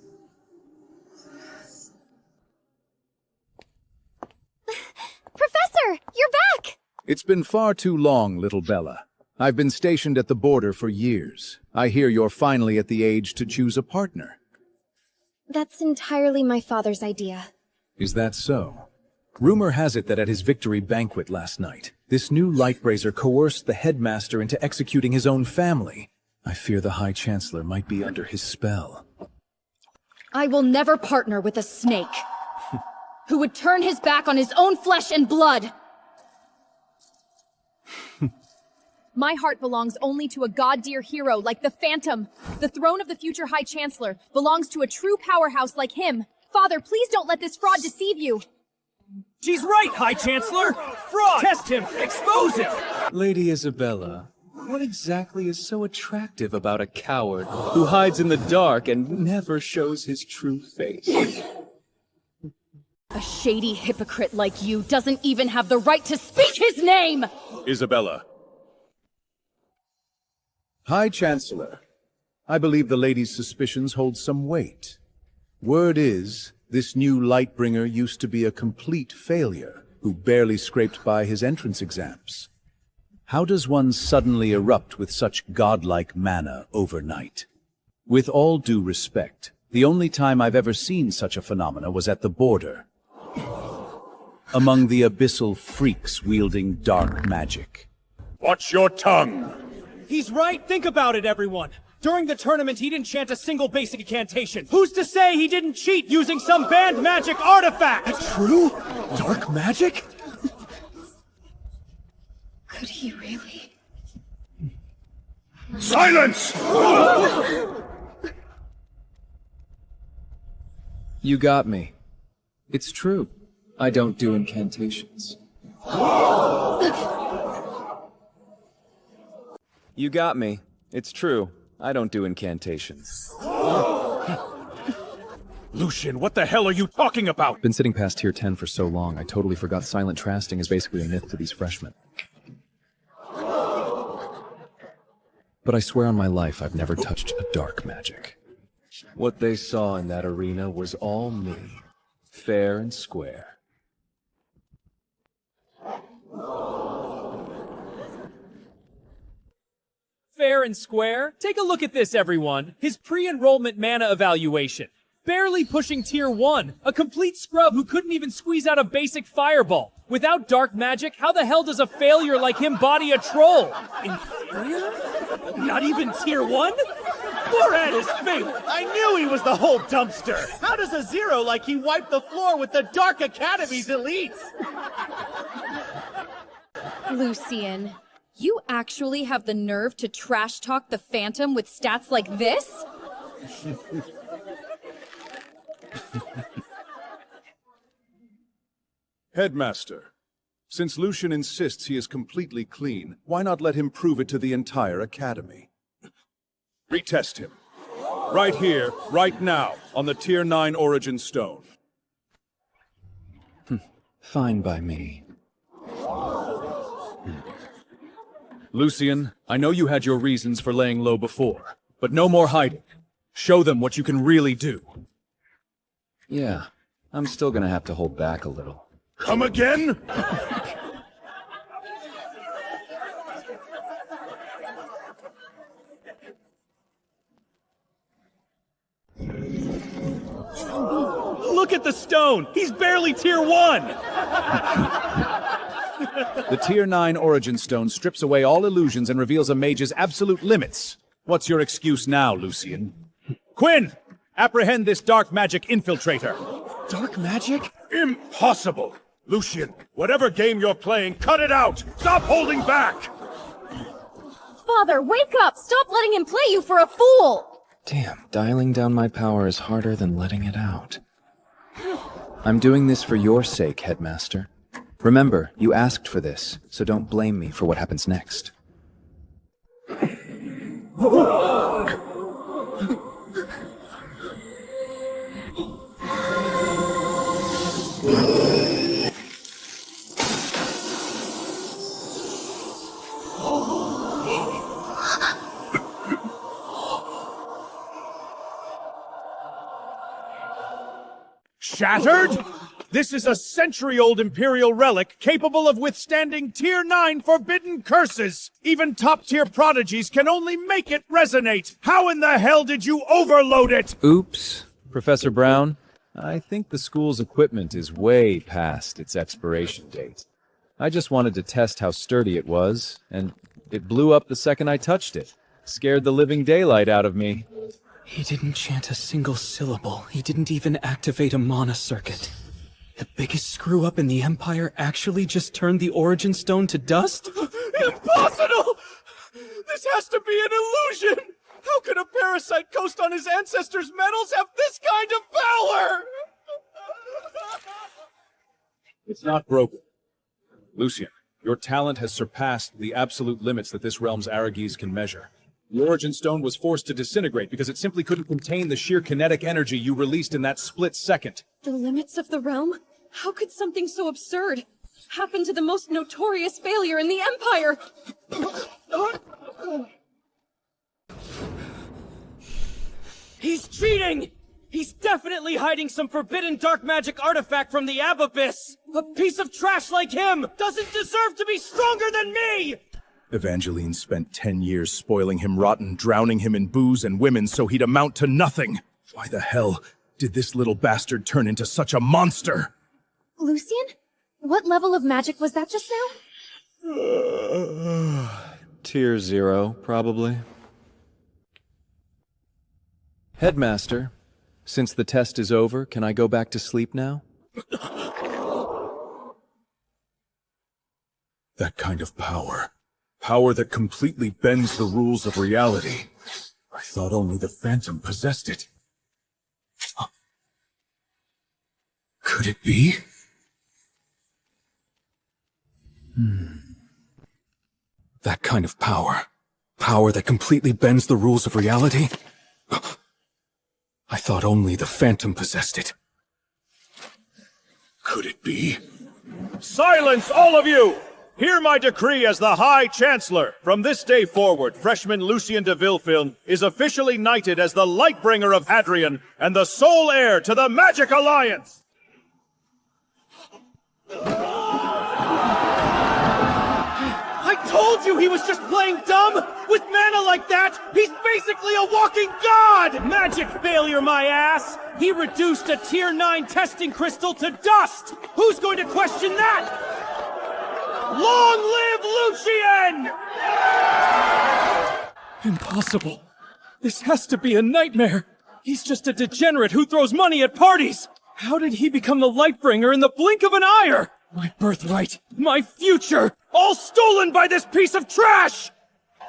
Professor, you're back! It's been far too long, little Bella. I've been stationed at the border for years. I hear you're finally at the age to choose a partner. That's entirely my father's idea. Is that so? Rumor has it that at his victory banquet last night, this new Lightbrazer coerced the headmaster into executing his own family. I fear the High Chancellor might be under his spell. I will never partner with a snake who would turn his back on his own flesh and blood. My heart belongs only to a god-dear hero like the Phantom. The throne of the future High Chancellor belongs to a true powerhouse like him. Father, please don't let this fraud deceive you. She's right, High Chancellor! Fraud! Test him! Expose him! Lady Isabella, what exactly is so attractive about a coward who hides in the dark and never shows his true face? A shady hypocrite like you doesn't even have the right to speak his name! Isabella. High Chancellor, I believe the lady's suspicions hold some weight. Word is, this new Lightbringer used to be a complete failure, who barely scraped by his entrance exams. How does one suddenly erupt with such godlike manna overnight? With all due respect, the only time I've ever seen such a phenomena was at the border, among the abyssal freaks wielding dark magic. Watch your tongue! He's right! Think about it, everyone! During the tournament, he didn't chant a single basic incantation. Who's to say he didn't cheat using some banned magic artifact? That's true? Dark magic? Could he really? Silence! You got me. It's true. I don't do incantations. You got me. It's true. I don't do incantations. Lucian, what the hell are you talking about? Been sitting past tier 10 for so long, I totally forgot silent trasting is basically a myth to these freshmen. But I swear on my life I've never touched a dark magic. What they saw in that arena was all me. Fair and square. Fair and square? Take a look at this, everyone. His pre-enrollment mana evaluation. Barely pushing tier 1. A complete scrub who couldn't even squeeze out a basic fireball. Without dark magic, how the hell does a failure like him body a troll? Inferior? Not even tier 1? Poor at his fate! I knew he was the whole dumpster! How does a zero like he wipe the floor with the Dark Academy's elites? Lucian, you actually have the nerve to trash talk the Phantom with stats like this? Headmaster, since Lucian insists he is completely clean, why not let him prove it to the entire academy? Retest him. Right here, right now, on the Tier 9 Origin Stone. Fine by me. Lucian, I know you had your reasons for laying low before, but no more hiding. Show them what you can really do. Yeah, I'm still gonna have to hold back a little. Come again? Look at the stone! He's barely tier 1! The Tier 9 Origin Stone strips away all illusions and reveals a mage's absolute limits. What's your excuse now, Lucian? Quinn! Apprehend this dark magic infiltrator! Dark magic? Impossible! Lucian, whatever game you're playing, cut it out! Stop holding back! Father, wake up! Stop letting him play you for a fool! Damn, dialing down my power is harder than letting it out. I'm doing this for your sake, Headmaster. Remember, you asked for this, so don't blame me for what happens next. Shattered? This is a century-old Imperial relic capable of withstanding Tier 9 forbidden curses! Even top-tier prodigies can only make it resonate! How in the hell did you overload it? Oops. Professor Brown, I think the school's equipment is way past its expiration date. I just wanted to test how sturdy it was, and it blew up the second I touched it. Scared the living daylight out of me. He didn't chant a single syllable. He didn't even activate a mana circuit. The biggest screw-up in the Empire actually just turned the Origin Stone to dust? Impossible! This has to be an illusion! How could a parasite coast on his ancestors' metals have this kind of power? It's not broken. Lucian, your talent has surpassed the absolute limits that this realm's Aragees can measure. The Origin Stone was forced to disintegrate because it simply couldn't contain the sheer kinetic energy you released in that split second. The limits of the realm? How could something so absurd happen to the most notorious failure in the Empire? He's cheating! He's definitely hiding some forbidden dark magic artifact from the Abyss! A piece of trash like him doesn't deserve to be stronger than me! Evangeline spent 10 years spoiling him rotten, drowning him in booze and women so he'd amount to nothing. Why the hell did this little bastard turn into such a monster? Lucian? What level of magic was that just now? Tier 0, probably. Headmaster, since the test is over, can I go back to sleep now? That kind of power. Power that completely bends the rules of reality. I thought only the Phantom possessed it. Could it be? That kind of power. Power that completely bends the rules of reality? I thought only the Phantom possessed it. Could it be? Silence, all of you! Hear my decree as the High Chancellor. From this day forward, freshman Lucien de Villefilm is officially knighted as the Lightbringer of Hadrian and the sole heir to the Magic Alliance! I told you he was just playing dumb! With mana like that, he's basically a walking god! Magic failure, my ass! He reduced a tier 9 testing crystal to dust! Who's going to question that? Long live Lucien! Impossible. This has to be a nightmare. He's just a degenerate who throws money at parties. How did he become the Lightbringer in the blink of an eye? My birthright, my future, all stolen by this piece of trash!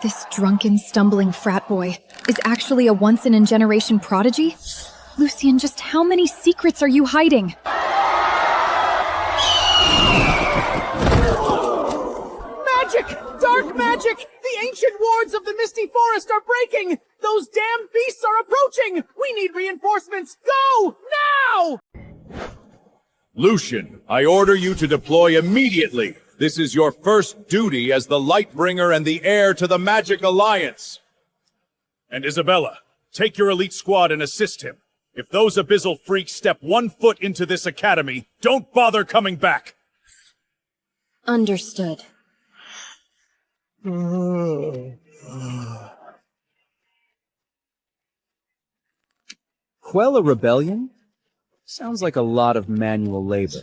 This drunken, stumbling frat boy is actually a once-in-a-generation prodigy? Lucien, just how many secrets are you hiding? Magic! Dark magic! The ancient wards of the Misty Forest are breaking! Those damn beasts are approaching! We need reinforcements! Go! Now! Lucien, I order you to deploy immediately. This is your first duty as the Lightbringer and the heir to the Magic Alliance. And Isabella, take your elite squad and assist him. If those abyssal freaks step 1 foot into this academy, don't bother coming back. Understood. Quell a rebellion? Sounds like a lot of manual labor.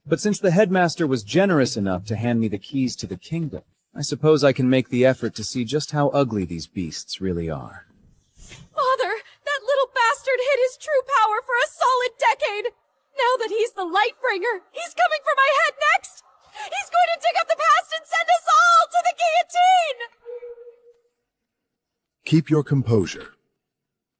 But since the headmaster was generous enough to hand me the keys to the kingdom, I suppose I can make the effort to see just how ugly these beasts really are. Father, that little bastard hid his true power for a solid decade. Now that he's the Lightbringer, he's coming for my head next. He's going to dig up the past and send us all to the guillotine! Keep your composure.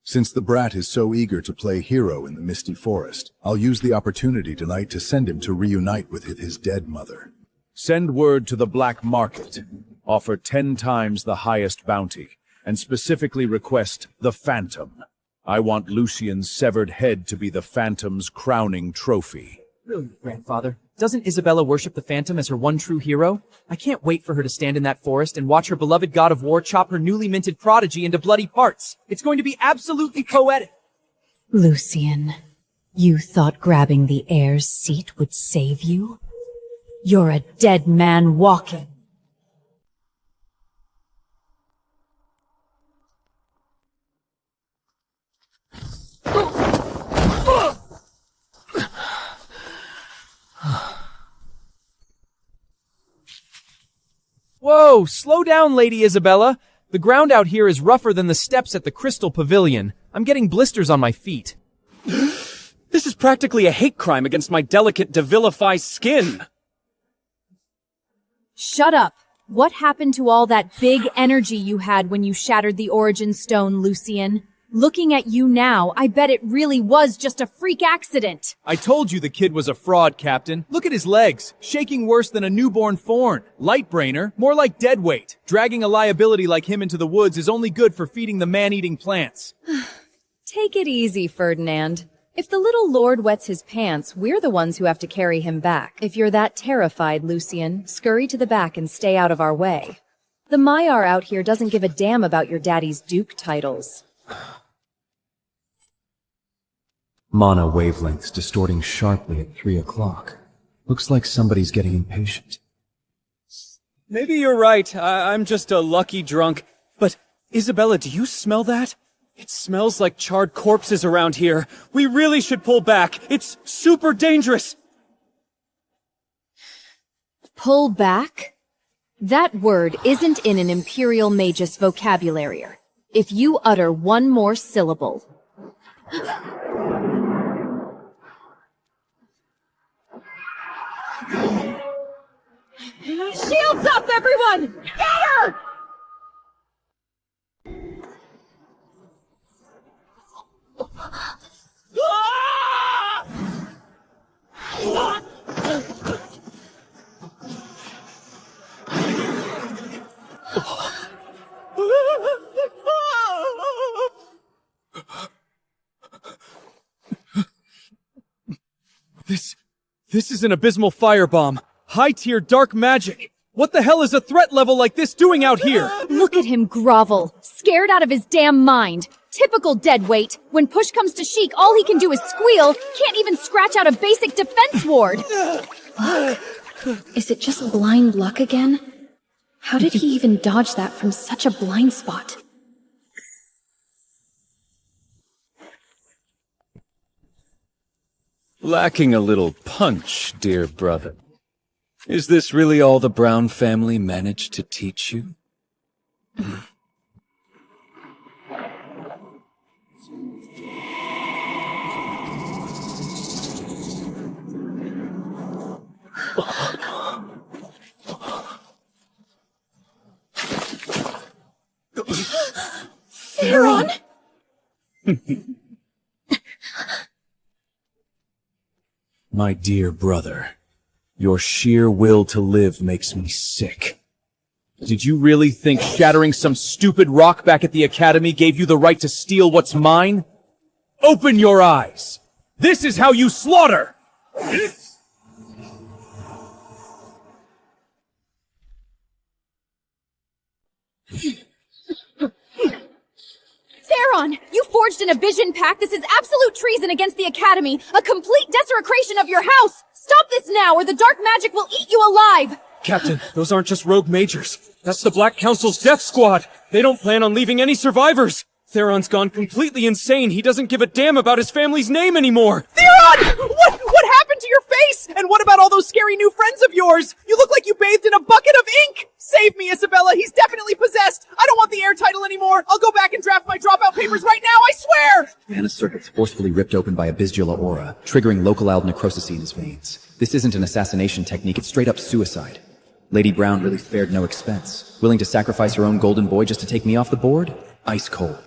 Since the brat is so eager to play hero in the Misty Forest, I'll use the opportunity tonight to send him to reunite with his dead mother. Send word to the black market. Offer 10 times the highest bounty, and specifically request the Phantom. I want Lucien's severed head to be the Phantom's crowning trophy. Brilliant, grandfather. Doesn't Isabella worship the Phantom as her one true hero? I can't wait for her to stand in that forest and watch her beloved god of war chop her newly minted prodigy into bloody parts. It's going to be absolutely poetic. Lucien, you thought grabbing the heir's seat would save you? You're a dead man walking. Whoa, slow down, Lady Isabella. The ground out here is rougher than the steps at the Crystal Pavilion. I'm getting blisters on my feet. This is practically a hate crime against my delicate de vilify skin. Shut up. What happened to all that big energy you had when you shattered the Origin Stone, Lucien? Looking at you now, I bet it really was just a freak accident. I told you the kid was a fraud, Captain. Look at his legs, shaking worse than a newborn fawn. Lightbrainer, more like deadweight. Dragging a liability like him into the woods is only good for feeding the man-eating plants. Take it easy, Ferdinand. If the little lord wets his pants, we're the ones who have to carry him back. If you're that terrified, Lucien, scurry to the back and stay out of our way. The Maiar out here doesn't give a damn about your daddy's duke titles. Mana wavelengths distorting sharply at 3 o'clock. Looks like somebody's getting impatient. Maybe you're right. I'm just a lucky drunk. But, Isabella, do you smell that? It smells like charred corpses around here. We really should pull back. It's super dangerous. Pull back? That word isn't in an Imperial Magus vocabulary. If you utter one more syllable... Shields up, everyone! Get her! This is an abysmal firebomb. High-tier dark magic. What the hell is a threat level like this doing out here? Look at him grovel, scared out of his damn mind. Typical deadweight. When push comes to chic, all he can do is squeal, can't even scratch out a basic defense ward. Luck? Is it just blind luck again? How did he even dodge that from such a blind spot? Lacking a little punch, dear brother. Is this really all the Brown family managed to teach you? Theron! My dear brother, your sheer will to live makes me sick. Did you really think shattering some stupid rock back at the academy gave you the right to steal what's mine? Open your eyes! This is how you slaughter! Theron, you forged in a vision pact. This is absolute treason against the Academy. A complete desecration of your house. Stop this now, or the dark magic will eat you alive. Captain, those aren't just rogue majors. That's the Black Council's death squad. They don't plan on leaving any survivors. Theron's gone completely insane. He doesn't give a damn about his family's name anymore. Theron! What happened to your face? And what about all those scary new friends of yours? You look like you bathed in a bucket of ink! Save me, Isabella! He's definitely possessed! I don't want the air title anymore! I'll go back and draft my dropout papers right now, I swear! Mana circuits forcefully ripped open by a Bisgula aura, triggering local necrosis in his veins. This isn't an assassination technique, it's straight up suicide. Lady Brown really spared no expense. Willing to sacrifice her own golden boy just to take me off the board? Ice cold.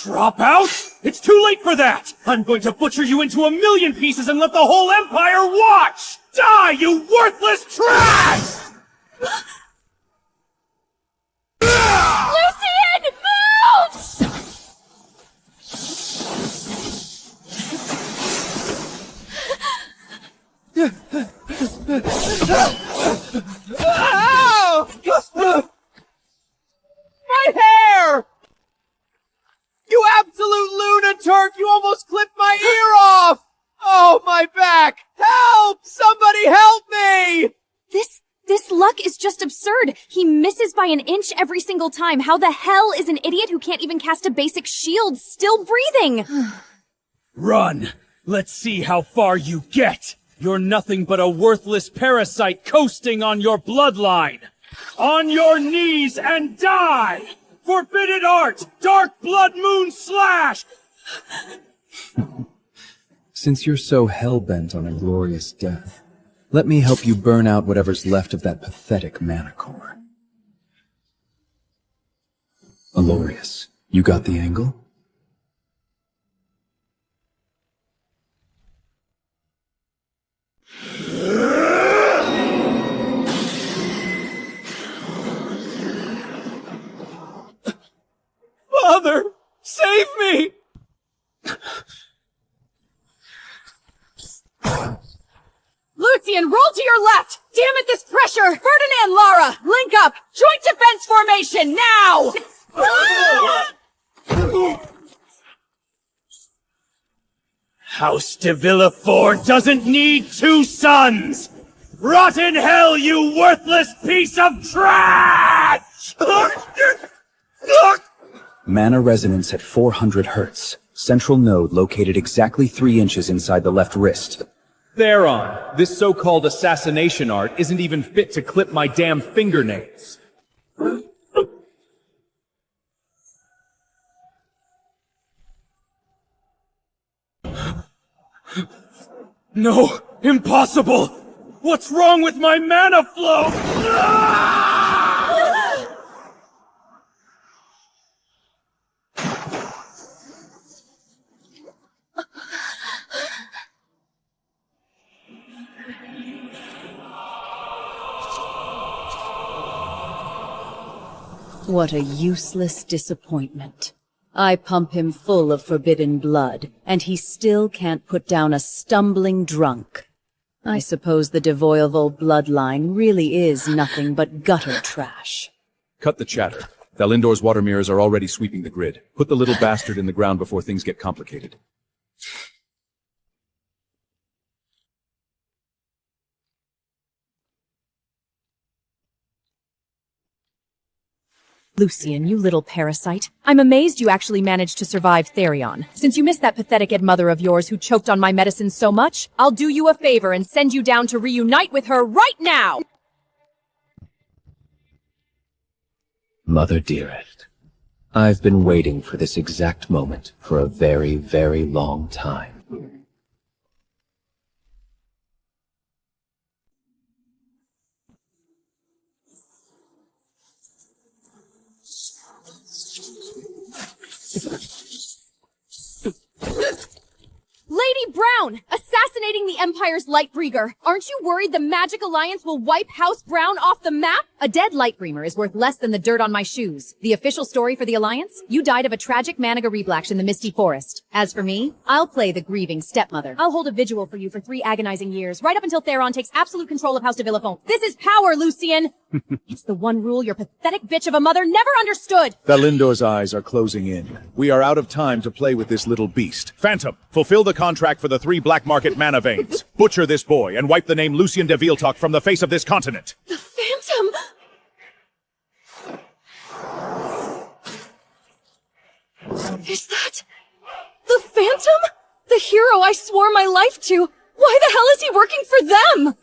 Drop out? It's too late for that! I'm going to butcher you into a million pieces and let the whole Empire watch! Die, you worthless trash! Lucian, move! Ow! My hair! You absolute lunaturk! You almost clipped my ear off! Oh, my back! Help! Somebody help me! This luck is just absurd. He misses by an inch every single time. How the hell is an idiot who can't even cast a basic shield still breathing? Run! Let's see how far you get! You're nothing but a worthless parasite coasting on your bloodline! On your knees and die! Forbidden art! Dark blood moon slash! Since you're so hell-bent on a glorious death, let me help you burn out whatever's left of that pathetic mana core. Alorius, you got the angle? Father! Save me! Lucian, roll to your left! Damn it, this pressure! Ferdinand, Lara, link up! Joint defense formation, now! House de Villefort doesn't need two sons! Rot in hell, you worthless piece of trash! Mana resonance at 400 Hz. Central node located exactly 3 inches inside the left wrist. Theron, this so-called assassination art isn't even fit to clip my damn fingernails. No! Impossible! What's wrong with my mana flow? What a useless disappointment. I pump him full of forbidden blood, and he still can't put down a stumbling drunk. I suppose the Devoyable bloodline really is nothing but gutter trash. Cut the chatter. Valindor's water mirrors are already sweeping the grid. Put the little bastard in the ground before things get complicated. Lucian, you little parasite. I'm amazed you actually managed to survive Therion. Since you missed that pathetic Ed mother of yours who choked on my medicine so much, I'll do you a favor and send you down to reunite with her right now! Mother dearest, I've been waiting for this exact moment for a very, very long time. Lady Brown! Assassinating the Empire's Lightbringer! Aren't you worried the Magic Alliance will wipe House Brown off the map? A dead Lightbringer is worth less than the dirt on my shoes. The official story for the Alliance? You died of a tragic Managa Reblash in the Misty Forest. As for me, I'll play the grieving stepmother. I'll hold a vigil for you for 3 agonizing years, right up until Theron takes absolute control of House de Villefort. This is power, Lucian! It's the one rule your pathetic bitch of a mother never understood! Valindor's eyes are closing in. We are out of time to play with this little beast. Phantom, fulfill the contract for the 3 black market mana veins. Butcher this boy and wipe the name Lucien de Vieltalk from the face of this continent. The Phantom! Is that the Phantom? The hero I swore my life to! Why the hell is he working for them?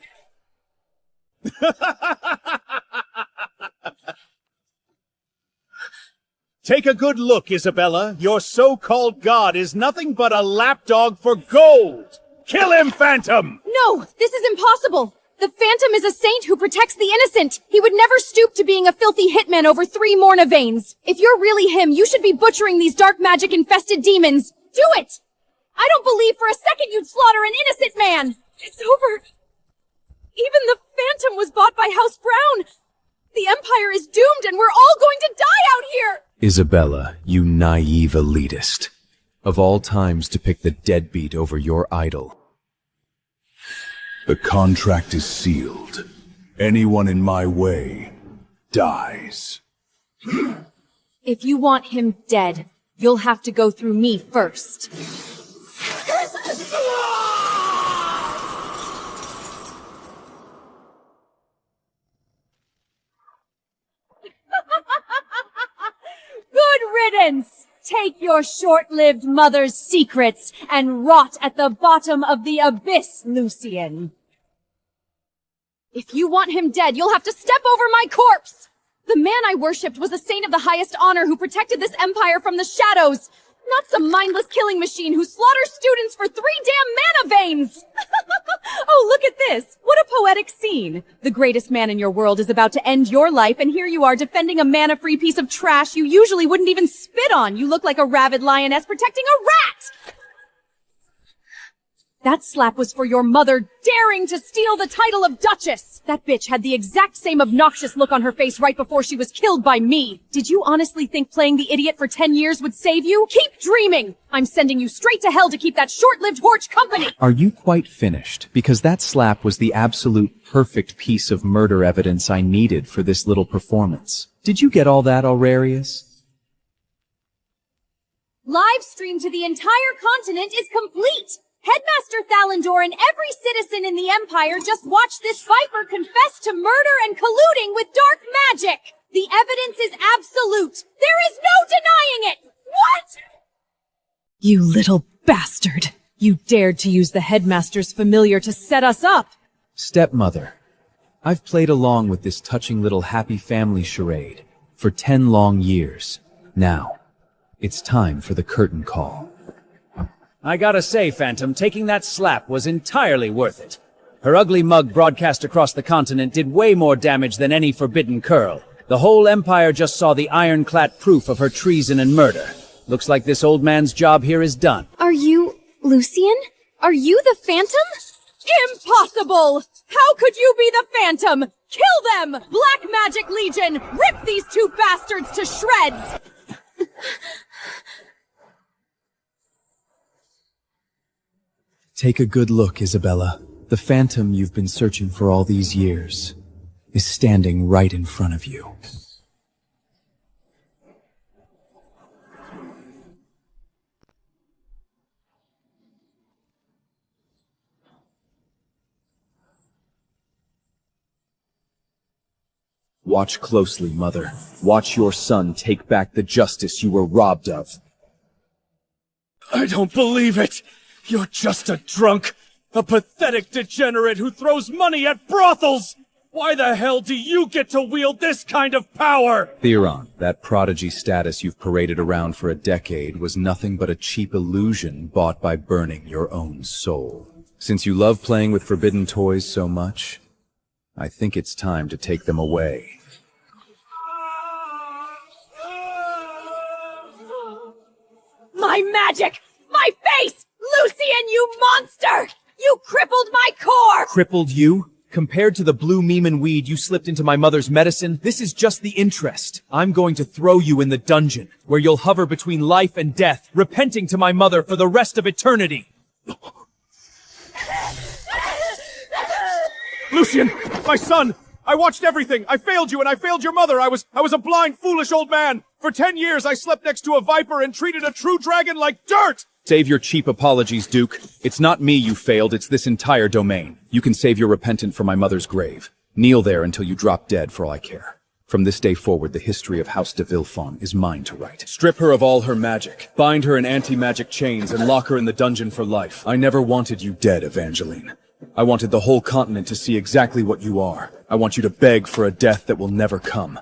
Take a good look, Isabella. Your so-called god is nothing but a lapdog for gold. Kill him, Phantom! No, this is impossible. The Phantom is a saint who protects the innocent. He would never stoop to being a filthy hitman over 3 Morna veins. If you're really him, you should be butchering these dark magic-infested demons. Do it! I don't believe for a second you'd slaughter an innocent man. It's over. Even the Phantom was bought by House Brown. The Empire is doomed and we're all going to die out here! Isabella, you naive elitist. Of all times to pick the deadbeat over your idol. The contract is sealed. Anyone in my way dies. If you want him dead, you'll have to go through me first. Good riddance! Take your short-lived mother's secrets and rot at the bottom of the abyss, Lucian. If you want him dead, you'll have to step over my corpse! The man I worshipped was a saint of the highest honor who protected this empire from the shadows, not some mindless killing machine who slaughters students for 3 damn mana veins! Oh, look at this! What a poetic scene! The greatest man in your world is about to end your life, and here you are defending a mana-free piece of trash you usually wouldn't even spit on! You look like a rabid lioness protecting a rat! That slap was for your mother daring to steal the title of Duchess! That bitch had the exact same obnoxious look on her face right before she was killed by me! Did you honestly think playing the idiot for 10 years would save you? Keep dreaming! I'm sending you straight to hell to keep that short-lived horch company! Are you quite finished? Because that slap was the absolute perfect piece of murder evidence I needed for this little performance. Did you get all that, Aurelius? Live stream to the entire continent is complete! Headmaster Thalendor and every citizen in the Empire just watched this viper confess to murder and colluding with dark magic! The evidence is absolute! There is no denying it! What?! You little bastard! You dared to use the Headmaster's familiar to set us up! Stepmother, I've played along with this touching little happy family charade for 10 long years. Now, it's time for the curtain call. I gotta say, Phantom, taking that slap was entirely worth it. Her ugly mug broadcast across the continent did way more damage than any forbidden curl. The whole Empire just saw the ironclad proof of her treason and murder. Looks like this old man's job here is done. Are you Lucian? Are you the Phantom? Impossible! How could you be the Phantom? Kill them! Black Magic Legion! Rip these 2 bastards to shreds! Take a good look, Isabella. The phantom you've been searching for all these years is standing right in front of you. Watch closely, Mother. Watch your son take back the justice you were robbed of. I don't believe it! You're just a drunk! A pathetic degenerate who throws money at brothels! Why the hell do you get to wield this kind of power? Theron, that prodigy status you've paraded around for a decade was nothing but a cheap illusion bought by burning your own soul. Since you love playing with forbidden toys so much, I think it's time to take them away. My magic! My face! Lucian, you monster! You crippled my core! Crippled you? Compared to the blue Meeman weed you slipped into my mother's medicine, this is just the interest. I'm going to throw you in the dungeon, where you'll hover between life and death, repenting to my mother for the rest of eternity. Lucian! My son! I watched everything! I failed you and I failed your mother! I was a blind, foolish old man! For 10 years I slept next to a viper and treated a true dragon like dirt! Save your cheap apologies, Duke. It's not me you failed, it's this entire domain. You can save your repentant for my mother's grave. Kneel there until you drop dead for all I care. From this day forward, the history of House de Villefort is mine to write. Strip her of all her magic, bind her in anti-magic chains, and lock her in the dungeon for life. I never wanted you dead, Evangeline. I wanted the whole continent to see exactly what you are. I want you to beg for a death that will never come.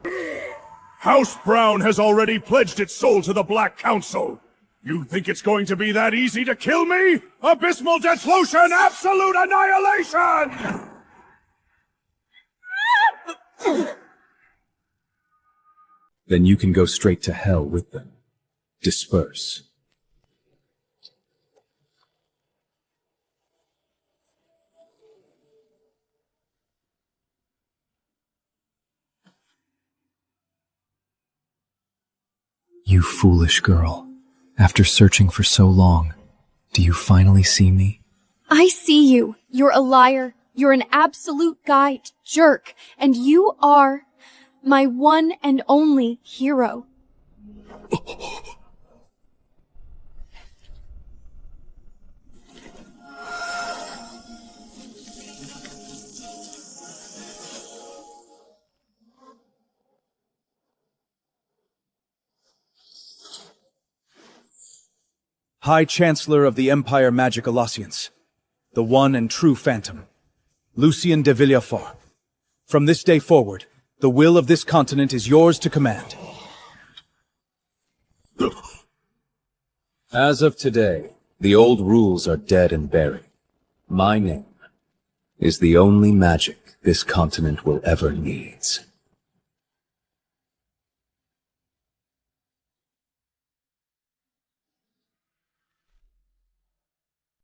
House Brown has already pledged its soul to the Black Council. You think it's going to be that easy to kill me? Abysmal dissolution, absolute annihilation! Then you can go straight to hell with them. Disperse. You foolish girl. After searching for so long, do you finally see me? I see you. You're a liar. You're an absolute guide, jerk, and you are my one and only hero. High Chancellor of the Empire Magic Alliance, the one and true Phantom, Lucien de Villefort. From this day forward, the will of this continent is yours to command. As of today, the old rules are dead and buried. My name is the only magic this continent will ever need.